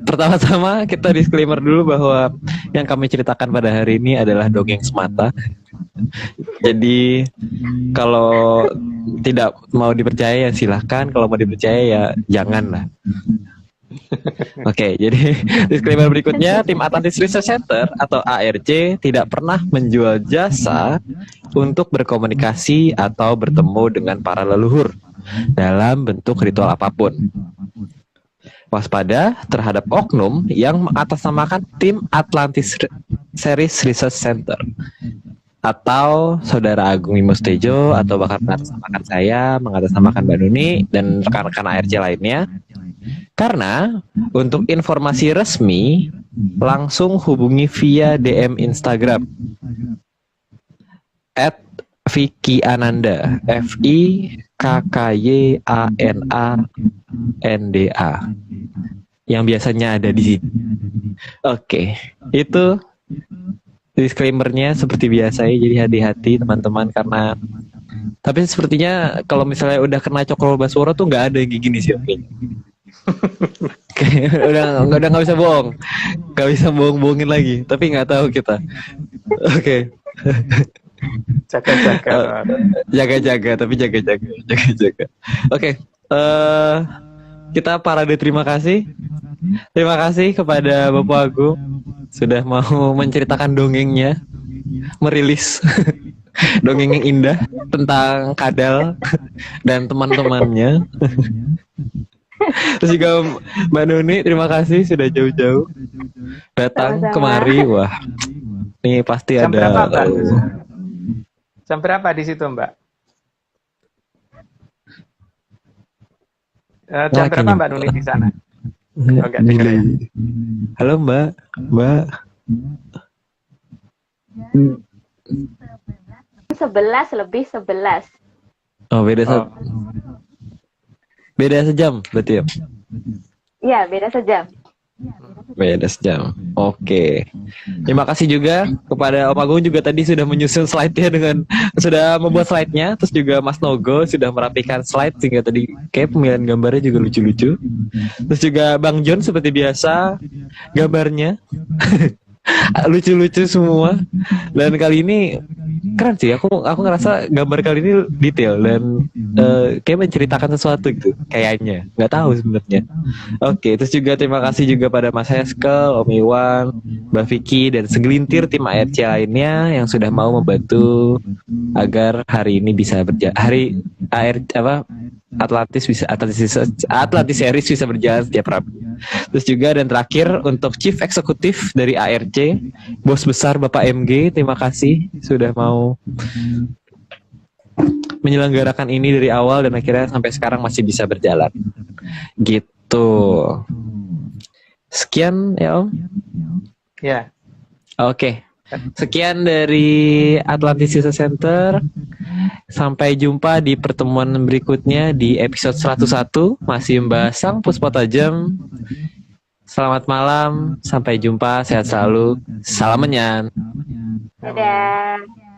Pertama-tama kita disclaimer dulu bahwa yang kami ceritakan pada hari ini adalah dongeng semata. Jadi kalau tidak mau dipercaya ya silahkan, kalau mau dipercaya ya janganlah. Oke, jadi disclaimer berikutnya, tim Atlantis Research Center atau ARC tidak pernah menjual jasa untuk berkomunikasi atau bertemu dengan para leluhur dalam bentuk ritual apapun. Waspada terhadap oknum yang mengatasnamakan tim Atlantis Series Research Center atau Saudara Agung Mimus Tejo atau bahkan mengatasnamakan saya, mengatasnamakan Mbak Nuni dan rekan-rekan ARC lainnya. Karena untuk informasi resmi langsung hubungi via DM Instagram @Vicky Ananda, FIKKYANANDA yang biasanya ada di sini. Oke, itu disclaimernya seperti biasa ya, jadi hati-hati teman-teman karena tapi sepertinya kalau misalnya udah kena Cokro Basworo tuh nggak ada yang kayak gini sih. Oke, udah nggak bisa bohong, nggak bisa bohongin lagi. Tapi nggak tahu kita. Oke. Jaga-jaga. Jaga-jaga, tapi jaga-jaga. Oke. Kita parade terima kasih. Terima kasih kepada Bapak Agung sudah mau menceritakan dongengnya, merilis dongeng yang indah tentang Kadal dan teman-temannya. Terus juga Mbak Nuni, terima kasih sudah jauh-jauh datang Sama-sama. kemari. Wah, ini pasti Jam ada. berapa, Mbak? Jam berapa di situ, Mbak? Jam berapa Mbak Nuni di sana? Oh, enggak dengar ya? Halo Mbak. Mbak. 11 lebih 11. Oh, beda sejam berarti ya? Iya, beda sejam. Beda sejam. Oke. Terima kasih juga kepada Om Agung juga tadi sudah menyusun slide-nya sudah membuat slide-nya, terus juga Mas Nogo sudah merapikan slide sehingga tadi kayak pemilihan gambarnya juga lucu-lucu. Terus juga Bang John seperti biasa gambarnya lucu-lucu semua. Dan kali ini keren sih, aku ngerasa gambar kali ini detail dan kayak menceritakan sesuatu gitu kayaknya, nggak tahu sebenarnya. Oke, terus juga terima kasih juga pada Mas Heskel, Om Iwan, Mbak Vicky dan segelintir tim ARC lainnya yang sudah mau membantu agar hari ini bisa Atlantis Series bisa berjalan setiap Rabu. Terus juga dan terakhir untuk Chief Eksekutif dari ARC, Bos Besar Bapak MG, terima kasih sudah mau menyelenggarakan ini dari awal dan akhirnya sampai sekarang masih bisa berjalan. Gitu. Sekian ya Om. Ya. Oke. Sekian dari Atlantis Research Center. Sampai jumpa di pertemuan berikutnya di episode 101. Masih membahas Sang Puspa Tajam. Selamat malam, sampai jumpa, sehat selalu. Salam menyan. Dadah.